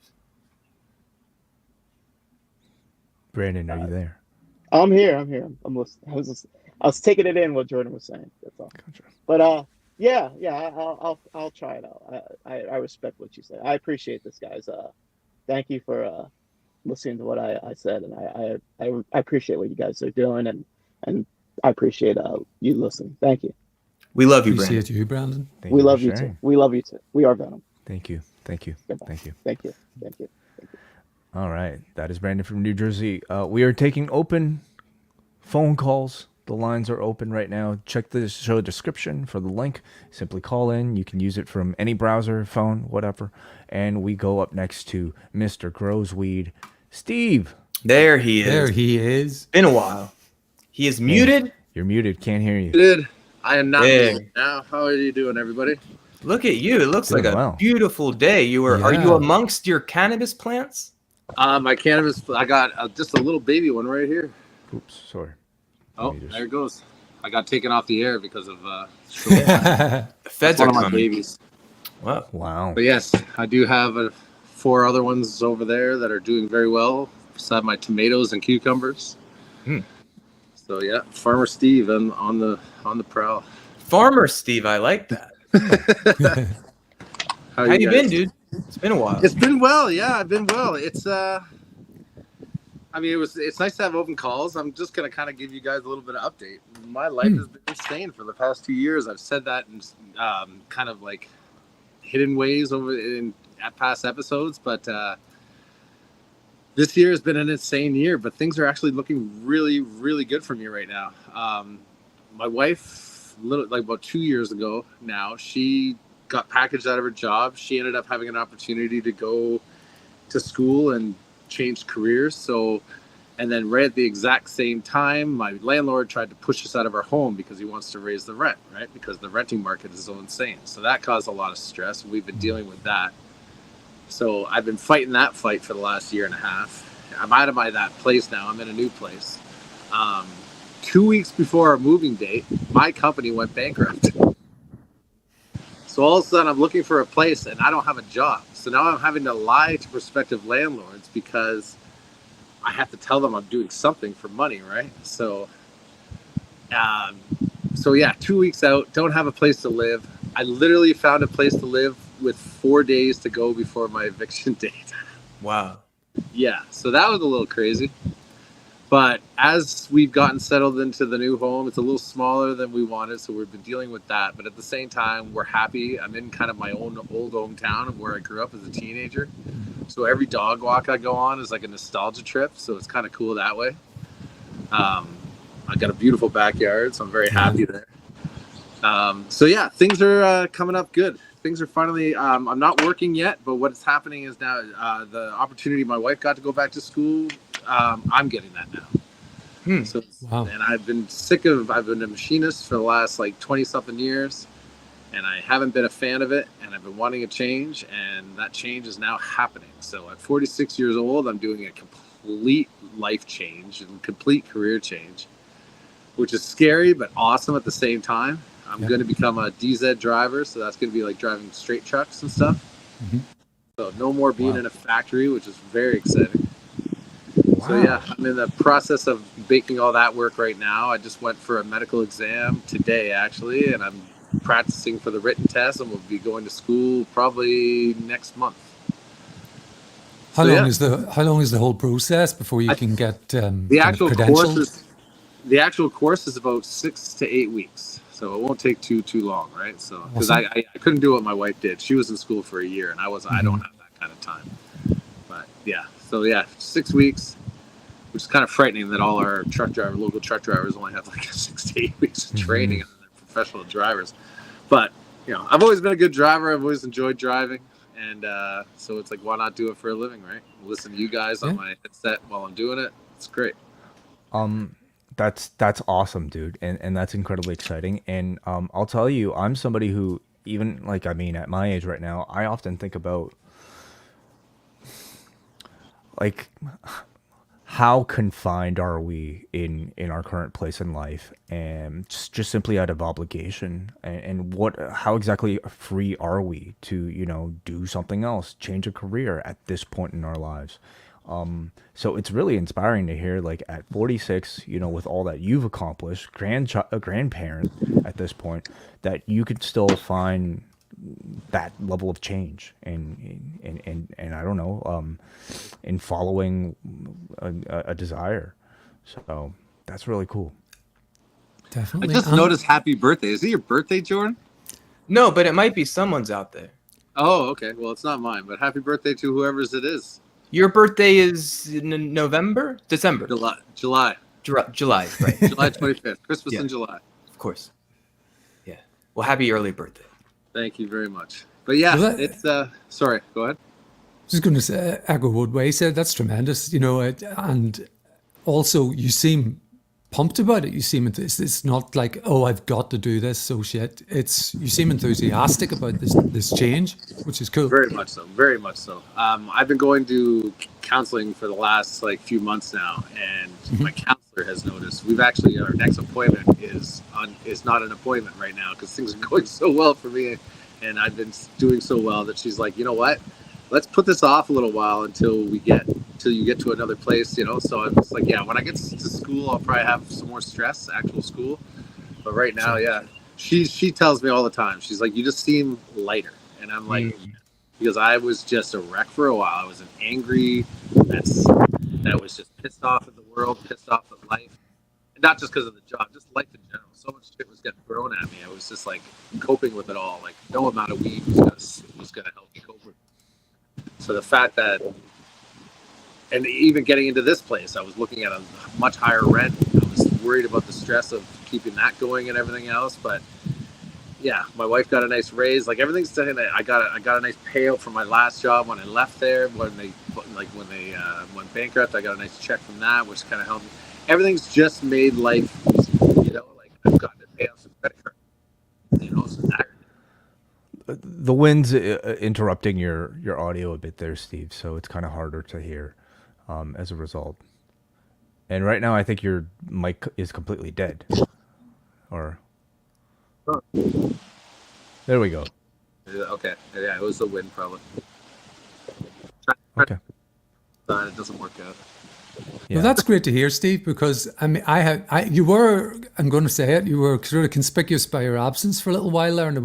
Brandon, are you there? I'm here. I'm listening. I was taking it in what Jordan was saying. That's all. Gotcha. But yeah, I'll try it out. I respect what you said. I appreciate this, guys. Thank you for listening to what I said, and I appreciate what you guys are doing, and I appreciate you listening. Thank you. We love you, Brandon. Appreciate you, Brandon. Thank We you for love you sharing. too. We love you too. We are Venom. Thank you. Goodbye. Thank you. Thank you. Thank you. All right. That is Brandon from New Jersey. We are taking open phone calls. The lines are open right now. Check the show description for the link. Simply call in. You can use it from any browser, phone, whatever. And we go up next to Mr. Grows Weed, Steve. There he is. There he is. Been a while. He is muted. You're muted. Can't hear you. Dude, I am not There. muted now. How are you doing, everybody? Look at you. It looks Doing like a well. beautiful day. Are you Yeah. amongst your cannabis plants? My cannabis, I got just a little baby one right here. Oops. Sorry. Oh, Let me just- there it goes. I got taken off the air because of The feds one are of my coming. babies. Wow. Wow. But yes, I do have 4 other ones over there that are doing very well, beside my tomatoes and cucumbers. Hmm. So yeah, Farmer Steve on the prowl. Farmer Steve, I like that. How you been, dude? It's been a while. It's been well, yeah. I've been well. It's I mean, it's nice to have open calls. I'm just gonna kind of give you guys a little bit of update. My life has been insane for the past 2 years. I've said that in kind of like hidden ways at past episodes, but this year has been an insane year. But things are actually looking really, really good for me right now. My wife, about 2 years ago now, she got packaged out of her job. She ended up having an opportunity to go to school and change careers. And then right at the exact same time, my landlord tried to push us out of our home because he wants to raise the rent, right? Because the renting market is so insane. So that caused a lot of stress. We've been dealing with that. So I've been fighting that fight for the last year and a half. I'm out of that place now. I'm in a new place. 2 weeks before our moving date, my company went bankrupt. So all of a sudden I'm looking for a place and I don't have a job. So now I'm having to lie to prospective landlords because I have to tell them I'm doing something for money, right? So yeah, 2 weeks out, don't have a place to live. I literally found a place to live with 4 days to go before my eviction date. Wow. Yeah, so that was a little crazy. But as we've gotten settled into the new home, it's a little smaller than we wanted, so we've been dealing with that. But at the same time, we're happy. I'm in kind of my own old hometown of where I grew up as a teenager. So every dog walk I go on is like a nostalgia trip, so it's kind of cool that way. I got a beautiful backyard, so I'm very happy there. So yeah, things are coming up good. Things are finally. I'm not working yet, but what's happening is now the opportunity my wife got to go back to school. I'm getting that now. So, Wow. and I've been a machinist for the last like 20 something years, and I haven't been a fan of it, and I've been wanting a change, and that change is now happening. So at 46 years old, I'm doing a complete life change and complete career change, which is scary but awesome at the same time. I'm going to become a DZ driver, so that's going to be like driving straight trucks and stuff. Mm-hmm. So no more being in a factory, which is very exciting. Wow. So yeah, I'm in the process of making all that work right now. I just went for a medical exam today, actually, and I'm practicing for the written test, and we'll be going to school probably next month. How long is the whole process before you can get the actual credentials? The actual course is about 6 to 8 weeks, so it won't take too long, right? So because awesome. I couldn't do what my wife did. She was in school for a year, and I don't have that kind of time. But yeah, so yeah, 6 weeks, which is kind of frightening that all our local truck drivers only have like 6 to 8 weeks of training, and they're professional drivers. But I've always been a good driver. I've always enjoyed driving, and so it's like, why not do it for a living, right? Listen to you guys on my headset while I'm doing it. It's great. That's awesome, dude, and that's incredibly exciting. And I'll tell you, I'm somebody who, even like, I mean, at my age right now, I often think about like how confined are we in our current place in life, and just simply out of obligation, and how exactly free are we to do something else, change a career at this point in our lives. So it's really inspiring to hear, like, at 46, with all that you've accomplished, a grandparent at this point, that you could still find that level of change and I don't know, in following a desire. So that's really cool. Definitely. I just noticed happy birthday. Is it your birthday, Jordan? No, but it might be someone's out there. Oh, okay. Well, it's not mine, but happy birthday to whoever's it is. Your birthday is in November? December? July. July, right. July 25th. Christmas in July. Of course. Yeah. Well, happy early birthday. Thank you very much. But yeah, it's sorry, go ahead. Just going to say, echo what Way said. That's tremendous, and also you seem pumped about it. You seem it's not like, oh, I've got to do this, so shit. You seem enthusiastic about this change, which is cool. Very much so. Very much so. I've been going to counseling for the last few months now, and my counselor has noticed. We've actually, our next appointment is not an appointment right now because things are going so well for me, and I've been doing so well that she's like, you know what? Let's put this off a little while until you get to another place, So I'm just like, yeah, when I get to school, I'll probably have some more stress, actual school. But right now, she tells me all the time. She's like, you just seem lighter, and I'm like, because I was just a wreck for a while. I was an angry mess that was just pissed off at the world, pissed off at life, and not just because of the job, just life in general. So much shit was getting thrown at me. I was just like coping with it all. Like no amount of weed was gonna help me cope with it. So the fact that, and even getting into this place, I was looking at a much higher rent. I was worried about the stress of keeping that going and everything else. But yeah, my wife got a nice raise. Like everything's done. I got a nice payout from my last job when I left there. When they went bankrupt, I got a nice check from that, which kind of helped me. Everything's just made life easy. Like I've gotten to pay off some credit cards. So that. The wind's interrupting your audio a bit there, Steve, so it's kind of harder to hear as a result. And right now, I think your mic is completely dead. Or there we go. Okay, yeah, it was the wind probably. Okay. It doesn't work out. Yeah. Well, that's great to hear, Steve, because I mean, you were, I'm going to say it, you were sort of conspicuous by your absence for a little while there, and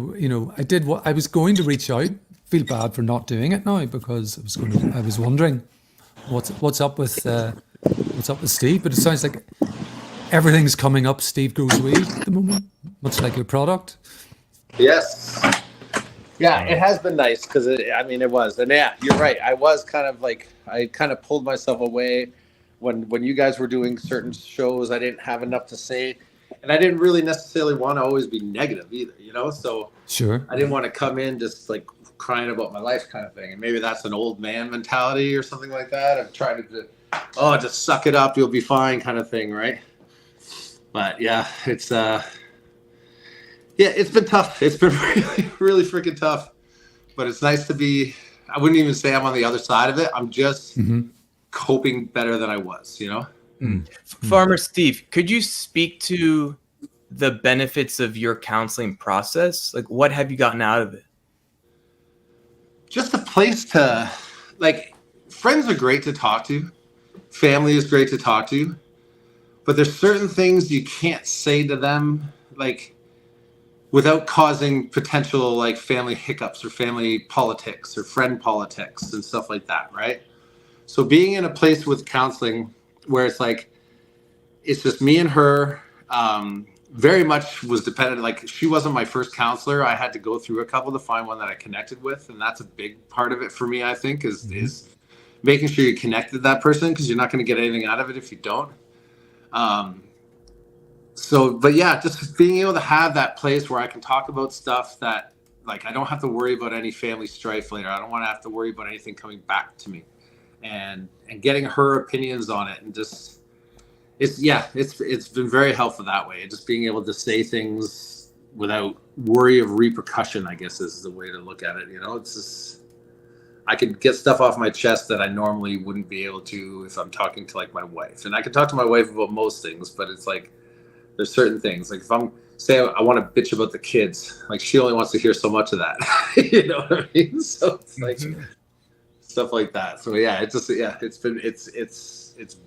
I was going to reach out. Feel bad for not doing it now because I was wondering what's up with Steve, but it sounds like everything's coming up Steve Grows Weed at the moment, much like your product. Yes. Yeah, it has been nice because it was, and yeah, you're right. I was kind of pulled myself away when you guys were doing certain shows. I didn't have enough to say, and I didn't really necessarily want to always be negative either, you know. So Sure. I didn't want to come in just like crying about my life kind of thing. And maybe that's an old man mentality or something like that. I'm trying to, just suck it up, you'll be fine kind of thing, right? But yeah, it's been tough. It's been really, really freaking tough. But it's nice to be. I wouldn't even say I'm on the other side of it. I'm just coping better than I was, you know. Farmer Steve, could you speak to the benefits of your counseling process? Like, what have you gotten out of it? Just a place to, like, friends are great to talk to. Family is great to talk to. But there's certain things you can't say to them, like, without causing potential, like, family hiccups or family politics or friend politics and stuff like that, right? So being in a place with counseling where it's like, it's just me and her, very much was dependent. Like, she wasn't my first counselor. I had to go through a couple to find one that I connected with. And that's a big part of it for me, I think, is making sure you connect with that person, because you're not going to get anything out of it if you don't. But yeah, just being able to have that place where I can talk about stuff that, like, I don't have to worry about any family strife later. I don't want to have to worry about anything coming back to me, and getting her opinions on it, and just, it's been very helpful that way. Just being able to say things without worry of repercussion, I guess, is the way to look at it. You know, it's just, I can get stuff off my chest that I normally wouldn't be able to if I'm talking to, like, my wife. And I can talk to my wife about most things, but it's like, there's certain things, like, if I'm saying I want to bitch about the kids, like, she only wants to hear so much of that. You know what I mean? So it's like stuff like that. So yeah, it's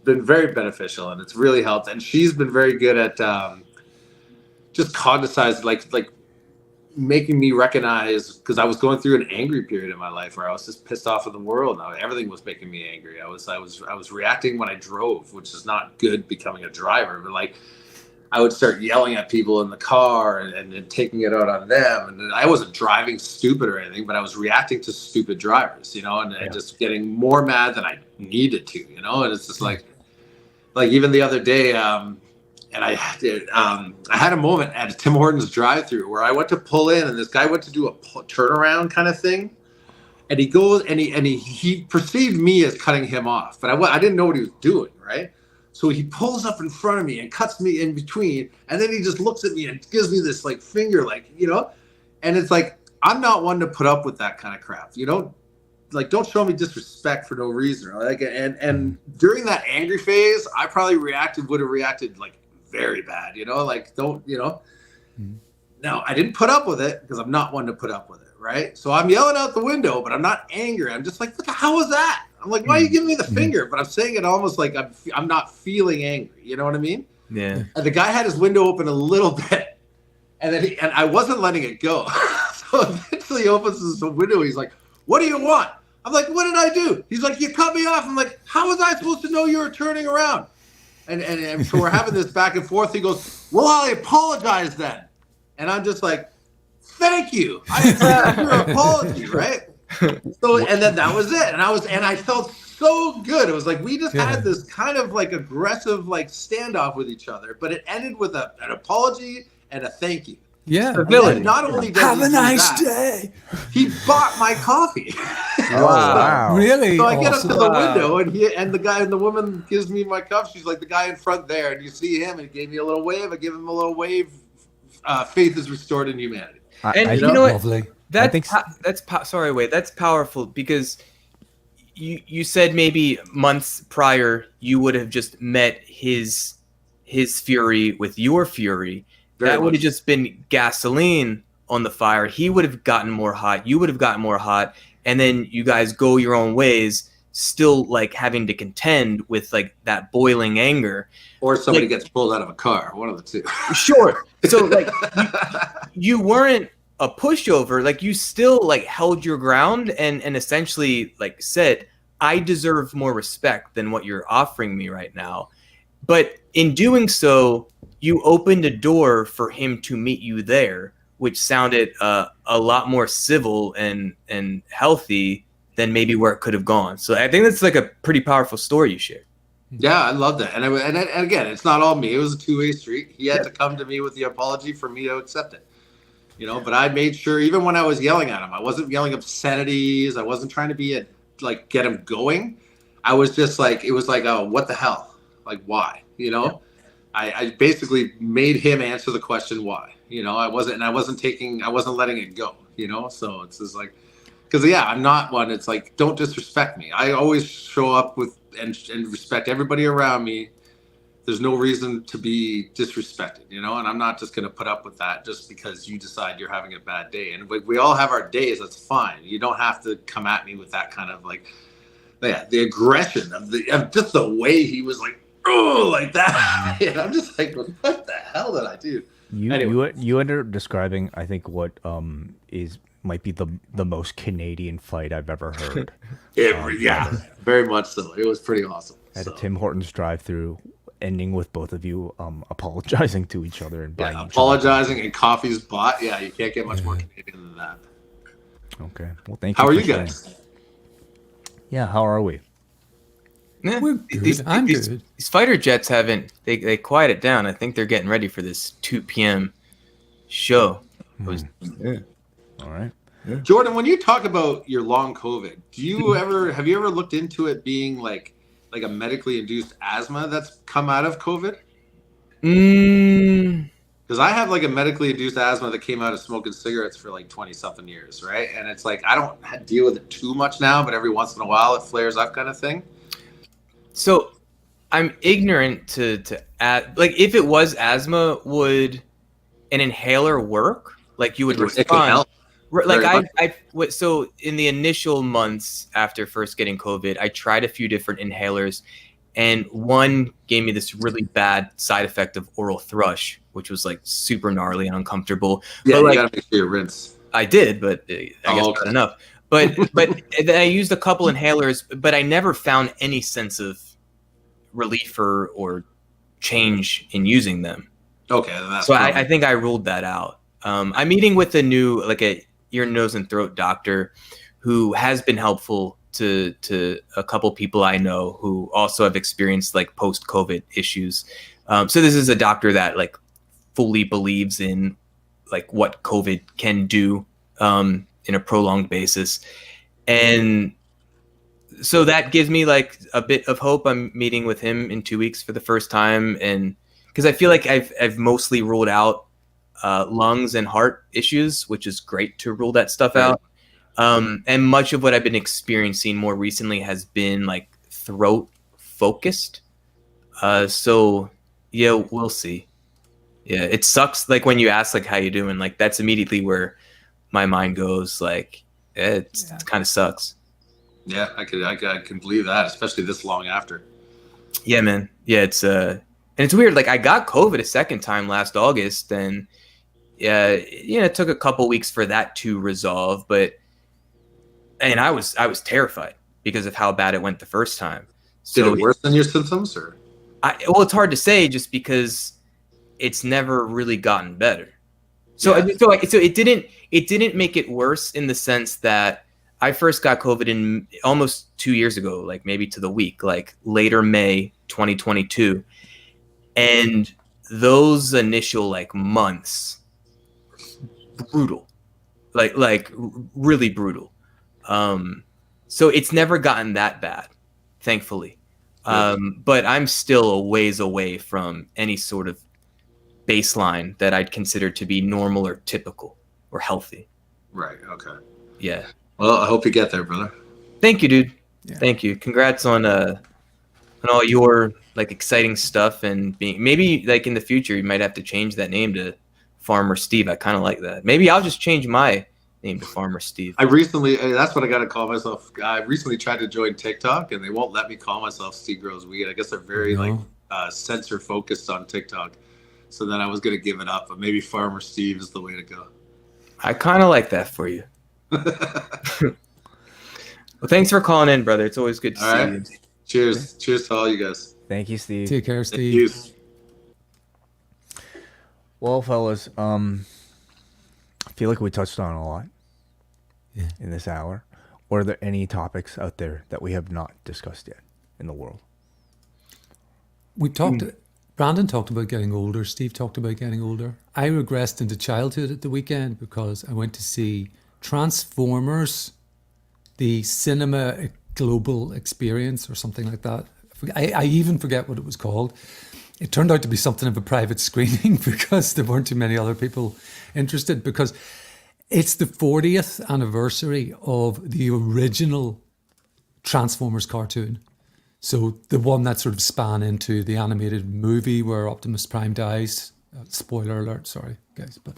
been very beneficial, and it's really helped. And she's been very good at just cognizing, like making me recognize, because I was going through an angry period in my life where I was just pissed off at the world. Everything was making me angry. I was reacting when I drove, which is not good becoming a driver, but, like, I would start yelling at people in the car and taking it out on them. And I wasn't driving stupid or anything, but I was reacting to stupid drivers, you know, and just getting more mad than I needed to, you know. And it's just like even the other day, and I had a moment at a Tim Hortons drive-thru where I went to pull in, and this guy went to do a turnaround kind of thing. And he goes and he perceived me as cutting him off, but I didn't know what he was doing, right? So he pulls up in front of me and cuts me in between, and then he just looks at me and gives me this, like, finger, like, you know. And it's like, I'm not one to put up with that kind of crap, you know. Like, don't show me disrespect for no reason. Like, and during that angry phase, I probably would have reacted like very bad, you know. Like, don't, you know. No, I didn't put up with it because I'm not one to put up with it, right? So I'm yelling out the window, but I'm not angry. I'm just like, what the hell was that? I'm like, why are you giving me the finger? But I'm saying it almost like I'm not feeling angry. You know what I mean? Yeah. And the guy had his window open a little bit, and then I wasn't letting it go. So eventually he opens the window. He's like, what do you want? I'm like, what did I do? He's like, you cut me off. I'm like, how was I supposed to know you were turning around? And so we're having this back and forth. He goes, well, I apologize then. And I'm just like, thank you. I accept your apology, right? So, and then that was it. And I felt so good. It was like, we just had this kind of, like, aggressive, like, standoff with each other, but it ended with an apology and a thank you. Yeah. And not only did have he a do nice that, day. he bought my coffee. Oh, wow. Really? So I get up awesome. to the window, and the woman gives me my cup. She's like, the guy in front there, and you see him, and he gave me a little wave. I give him a little wave. Faith is restored in humanity. And you know what? Lovely. Sorry, Wade. That's powerful, because you said maybe months prior you would have just met his fury with your fury. That would have just been gasoline on the fire. He would have gotten more hot. You would have gotten more hot, and then you guys go your own ways, still, like, having to contend with, like, that boiling anger. Or somebody gets pulled out of a car. One of the two. Sure. So, like, you weren't a pushover. Like, you still, like, held your ground and essentially, like, said, I deserve more respect than what you're offering me right now. But in doing so, you opened a door for him to meet you there, which sounded a lot more civil and healthy than maybe where it could have gone. So I think that's, like, a pretty powerful story you shared. Yeah, I loved it. And again, it's not all me. It was a two-way street. He had to come to me with the apology for me to accept it. But I made sure, even when I was yelling at him, I wasn't yelling obscenities. I wasn't trying to be get him going. I was just like, it was like, oh, what the hell? Like, why? I basically made him answer the question why. I wasn't letting it go. So it's just like, because I'm not one. It's like, don't disrespect me. I always show up with and respect everybody around me. There's no reason to be disrespected, and I'm not just going to put up with that just because you decide you're having a bad day. And we all have our days. That's fine. You don't have to come at me with that kind of the aggression of just the way he was like, oh, like that. And I'm just like, what the hell did I do? You ended up describing, I think, what might be the most Canadian fight I've ever heard. Very much so. It was pretty awesome. At a Tim Hortons drive-through, ending with both of you apologizing to each other and buying apologizing and coffee's bought. Yeah, you can't get much more Canadian than that. Okay. Well, thank you. How are you guys? Yeah, how are we? Yeah, We're good. I'm good. These fighter jets they quieted down. I think they're getting ready for this 2 p.m. show. All right. Yeah. Jordan, when you talk about your long COVID, have you ever looked into it being like a medically induced asthma that's come out of COVID? Because I have a medically induced asthma that came out of smoking cigarettes for 20 something years, right? And it's like, I don't deal with it too much now, but every once in a while it flares up kind of thing. So I'm ignorant to if it was asthma, would an inhaler work? You would respond. So in the initial months after first getting COVID, I tried a few different inhalers, and one gave me this really bad side effect of oral thrush, which was super gnarly and uncomfortable. Yeah, you gotta make sure you rinse. I did, but I guess not enough. But then I used a couple inhalers, but I never found any sense of relief or change in using them. Okay, so I think I ruled that out. I'm meeting with a new a ear, nose, and throat doctor who has been helpful to a couple people I know who also have experienced post-COVID issues. So this is a doctor that fully believes in what COVID can do in a prolonged basis. And so that gives me a bit of hope. I'm meeting with him in 2 weeks for the first time. And because I feel like I've mostly ruled out lungs and heart issues, which is great to rule that stuff out. And much of what I've been experiencing more recently has been throat focused. So yeah, we'll see. Yeah, it sucks. When you ask how you doing, that's immediately where my mind goes. It kind of sucks. Yeah, I can believe that, especially this long after. Yeah, man. Yeah, and it's weird. I got COVID a second time last August, and it took a couple weeks for that to resolve. And I was terrified because of how bad it went the first time. So, did it worsen your symptoms, or? Well, it's hard to say just because it's never really gotten better. So it didn't make it worse in the sense that I first got COVID in almost 2 years ago, maybe to the week, later May 2022. And those initial months, brutal, really brutal. So it's never gotten that bad, thankfully. But I'm still a ways away from any sort of baseline that I'd consider to be normal or typical or healthy. Right. Okay. Yeah. Well, I hope you get there, brother. Thank you, dude. Yeah. Thank you. Congrats on all your exciting stuff, and being maybe in the future you might have to change that name to Farmer Steve. I kind of like that. Maybe I'll just change my name to Farmer Steve. That's what I got to call myself. I recently tried to join TikTok, and they won't let me call myself Steve Grows Weed. I guess they're very censor focused on TikTok. So then I was going to give it up, but maybe Farmer Steve is the way to go. I kind of like that for you. Well, thanks for calling in, brother. It's always good to see you. Cheers. Cheers to all you guys. Thank you, Steve. Take care, Steve. Well, fellas, I feel like we touched on a lot in this hour. Or are there any topics out there that we have not discussed yet in the world? we talked. Brandon talked about getting older. Steve talked about getting older. I regressed into childhood at the weekend because I went to see Transformers, the cinema global experience or something like that. I even forget what it was called. It turned out to be something of a private screening because there weren't too many other people interested, because it's the 40th anniversary of the original Transformers cartoon. So the one that sort of span into the animated movie where Optimus Prime dies. Spoiler alert, sorry guys. But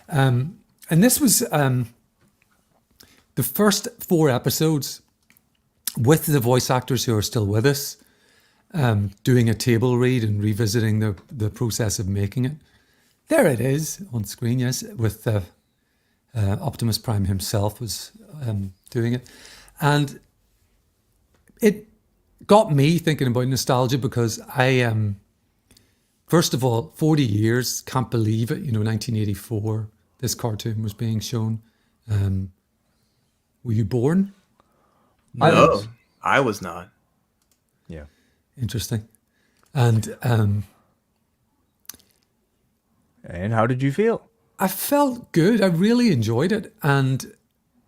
and this was the first 4 episodes with the voice actors who are still with us, doing a table read and revisiting the process of making it. There it is on screen, yes, with Optimus Prime himself was doing it. And it got me thinking about nostalgia because I, first of all, 40 years, can't believe it, 1984, this cartoon was being shown. Were you born? No, I was not. Yeah. Interesting. And how did you feel? I felt good. I really enjoyed it. And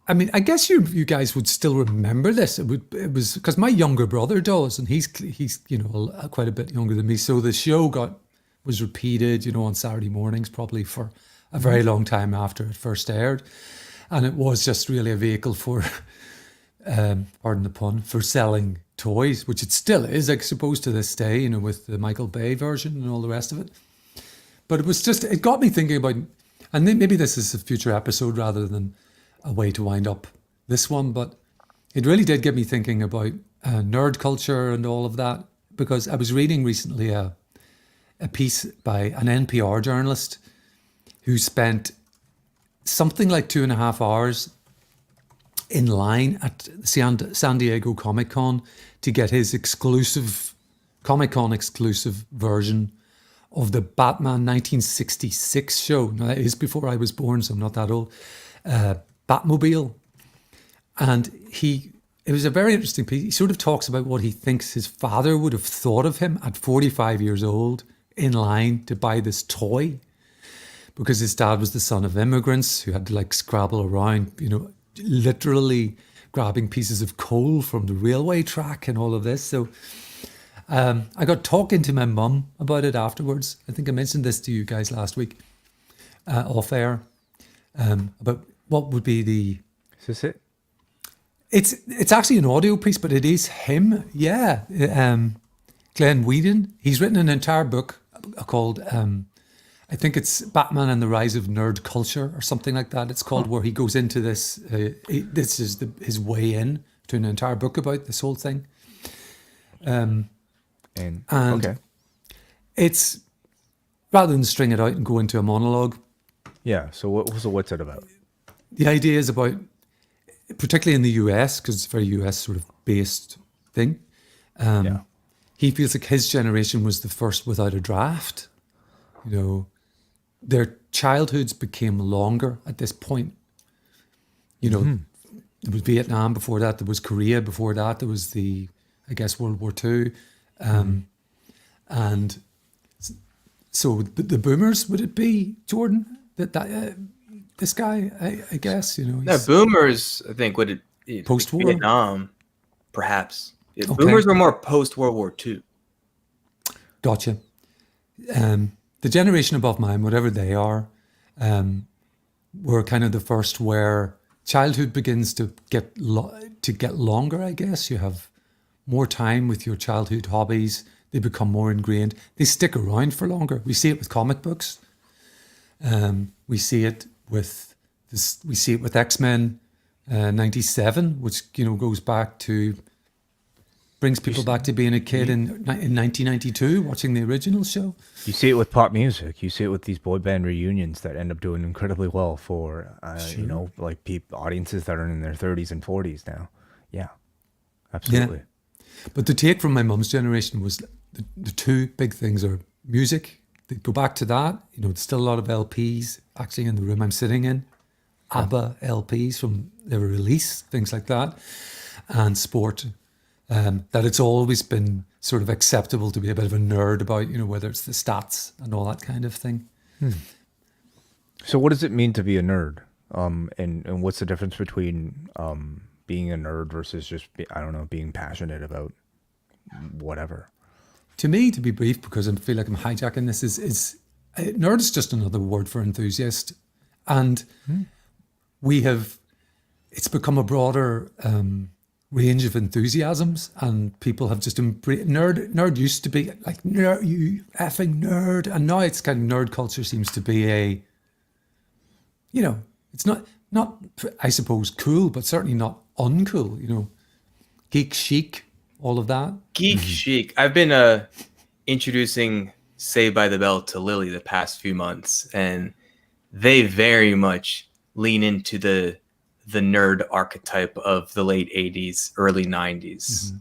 I mean, I guess you guys would still remember this. It was because my younger brother does, and he's quite a bit younger than me. So the show was repeated, on Saturday mornings, probably for a very long time after it first aired, and it was just really a vehicle for, pardon the pun, for selling toys, which it still is, I suppose, to this day. With the Michael Bay version and all the rest of it. But it got me thinking about, and then maybe this is a future episode rather than a way to wind up this one, but it really did get me thinking about nerd culture and all of that, because I was reading recently a piece by an NPR journalist who spent something like 2.5 hours in line at San Diego Comic-Con to get his Comic-Con exclusive version of the Batman 1966 show. Now, that is before I was born, so I'm not that old. Batmobile. And it was a very interesting piece. He sort of talks about what he thinks his father would have thought of him at 45 years old in line to buy this toy, because his dad was the son of immigrants who had to scrabble around, literally grabbing pieces of coal from the railway track and all of this. So I got talking to my mum about it afterwards. I think I mentioned this to you guys last week off air, about what would be the... Is this it? It's actually an audio piece, but it is him. Yeah. Glenn Whedon. He's written an entire book called, I think it's Batman and the Rise of Nerd Culture or something like that. It's called, where he goes into this. This is his way in to an entire book about this whole thing. And okay. It's, rather than string it out and go into a monologue. Yeah. So what's it about? The idea is about, particularly in the US, because it's a very US sort of based thing. Yeah. He feels like his generation was the first without a draft. Their childhoods became longer at this point. There was Vietnam before that. There was Korea before that. There was World War II. And so the boomers, would it be, Jordan? This guy, I guess, No, boomers, I think, post-war? Vietnam, perhaps. Okay. Boomers were more post-World War II. Gotcha. The generation above mine, whatever they are, were kind of the first where childhood begins to get longer, I guess. You have more time with your childhood hobbies. They become more ingrained. They stick around for longer. We see it with comic books. We see it with this. We see it with X-Men '97, which goes back to, brings people back to being a kid in 1992, watching the original show. You see it with pop music. You see it with these boy band reunions that end up doing incredibly well for Sure. audiences that are in their 30s and 40s now. Yeah, absolutely. Yeah. But the take from my mum's generation was the two big things are music. They go back to that. There's still a lot of LPs actually in the room I'm sitting in. ABBA LPs from their release, things like that. And sport. that it's always been sort of acceptable to be a bit of a nerd about, whether it's the stats and all that kind of thing. So what does it mean to be a nerd? And what's the difference between being a nerd versus just I don't know, being passionate about whatever? To me, to be brief, because I feel like I'm hijacking this, is nerd is just another word for enthusiast, and it's become a broader range of enthusiasms, and people have just embraced nerd used to be like nerd, you effing nerd, and now it's kind of nerd culture seems to be it's not I suppose cool, but certainly not uncool. Geek chic, all of that. Geek chic. I've been introducing Saved by the Bell to Lily the past few months, and they very much lean into the nerd archetype of the late 80s, early 90s.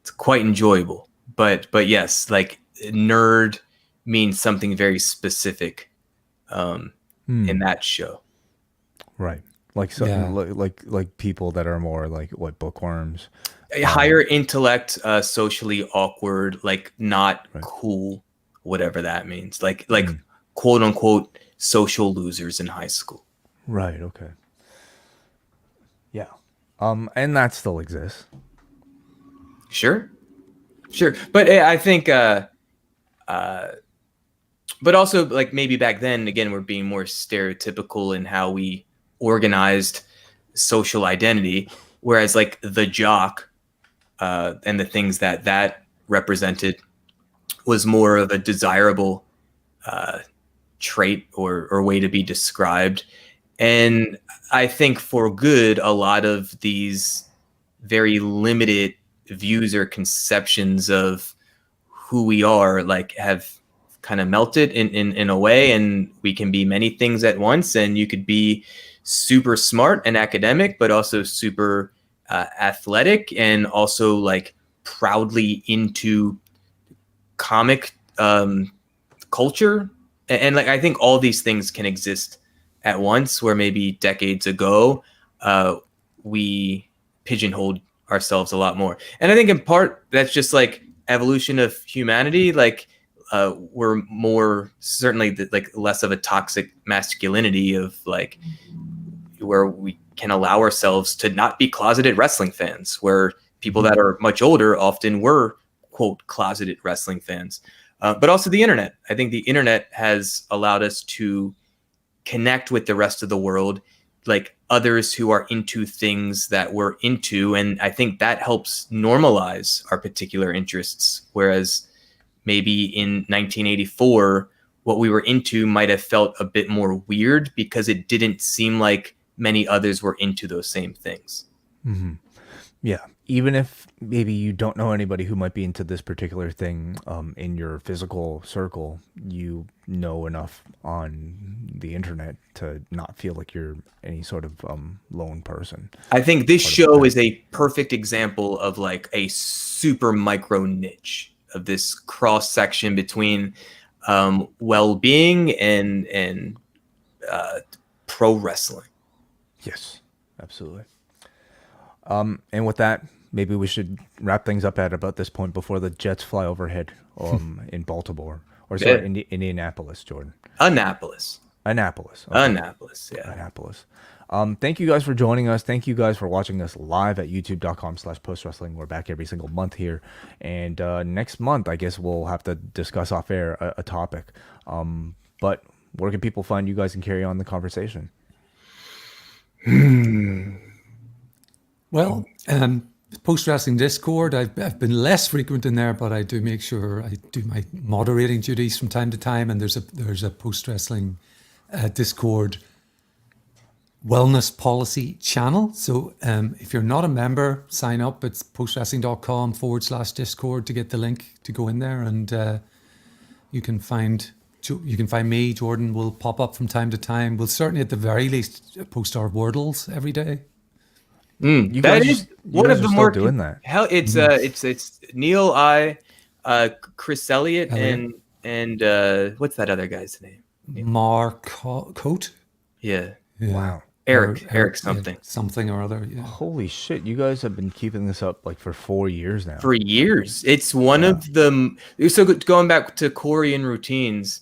It's quite enjoyable. But yes, like nerd means something very specific in that show. Right. Like like people that are more like what, bookworms? A higher intellect, socially awkward, like not cool, whatever that means. Like quote unquote social losers in high school. Right. Okay. Yeah. And that still exists. Sure. But I think, but also like maybe back then, again, we're being more stereotypical in how we organized social identity. Whereas like the jock and the things that represented was more of a desirable trait or way to be described. And I think for good, a lot of these very limited views or conceptions of who we are like have kind of melted in a way, and we can be many things at once, and you could be super smart and academic, but also super athletic, and also like proudly into comic culture. And like I think all these things can exist at once, where maybe decades ago we pigeonholed ourselves a lot more. And I think in part that's just like evolution of humanity. Like we're more certainly like less of a toxic masculinity of like where we can allow ourselves to not be closeted wrestling fans, where people that are much older often were quote closeted wrestling fans. But also the internet. I think the internet has allowed us to connect with the rest of the world, like others who are into things that we're into. And I think that helps normalize our particular interests. Whereas maybe in 1984, what we were into might have felt a bit more weird because it didn't seem like many others were into those same things. Mm-hmm. Yeah. Even if maybe you don't know anybody who might be into this particular thing in your physical circle, you know enough on the internet to not feel like you're any sort of lone person. I think this show is a perfect example of like a super micro niche of this cross section between well-being and pro wrestling. Yes, absolutely. And with that, maybe we should wrap things up at about this point before the Jets fly overhead in Baltimore. Or sorry, Indianapolis, Jordan. Annapolis. Annapolis. Okay. Annapolis, yeah. Annapolis. Thank you guys for joining us. Thank you guys for watching us live at youtube.com/postwrestling. We're back every single month here. And next month, I guess we'll have to discuss off air a topic. But where can people find you guys and carry on the conversation? Well, Post Wrestling Discord, I've been less frequent in there, but I do make sure I do my moderating duties from time to time. And there's a Post Wrestling Discord wellness policy channel. So if you're not a member, sign up. It's postwrestling.com/Discord to get the link to go in there, and you can find me. Jordan will pop up from time to time. We'll certainly, at the very least, post our wordles every day. You that guys is one one of of the still more doing that. Hell, it's Neil, Chris Elliott, and what's that other guy's name? Mark Coat. Yeah. Wow. Eric yeah, something. something or other. Yeah. Holy shit! You guys have been keeping this up like for 4 years now. For years. It's one of the so going back to Korean routines,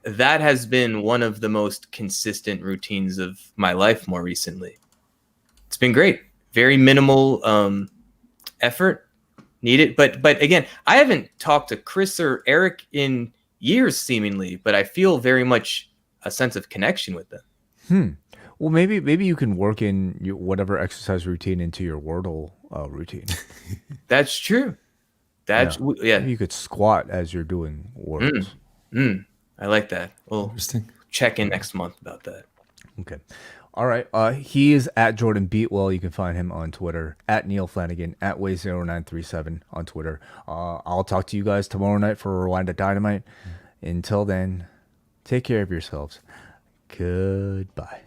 that has been one of the most consistent routines of my life more recently. It's been great. Very minimal effort needed. But again, I haven't talked to Chris or Eric in years seemingly, but I feel very much a sense of connection with them. Well, maybe you can work in your whatever exercise routine into your Wordle routine. That's true. That's yeah. Maybe you could squat as you're doing words. I like that. We'll Interesting. check in next month about that. Okay. All right. He is at Jordan Beatwell. You can find him on Twitter, at Neil Flanagan, at Way0937 on Twitter. I'll talk to you guys tomorrow night for Rewind at Dynamite. Until then, take care of yourselves. Goodbye.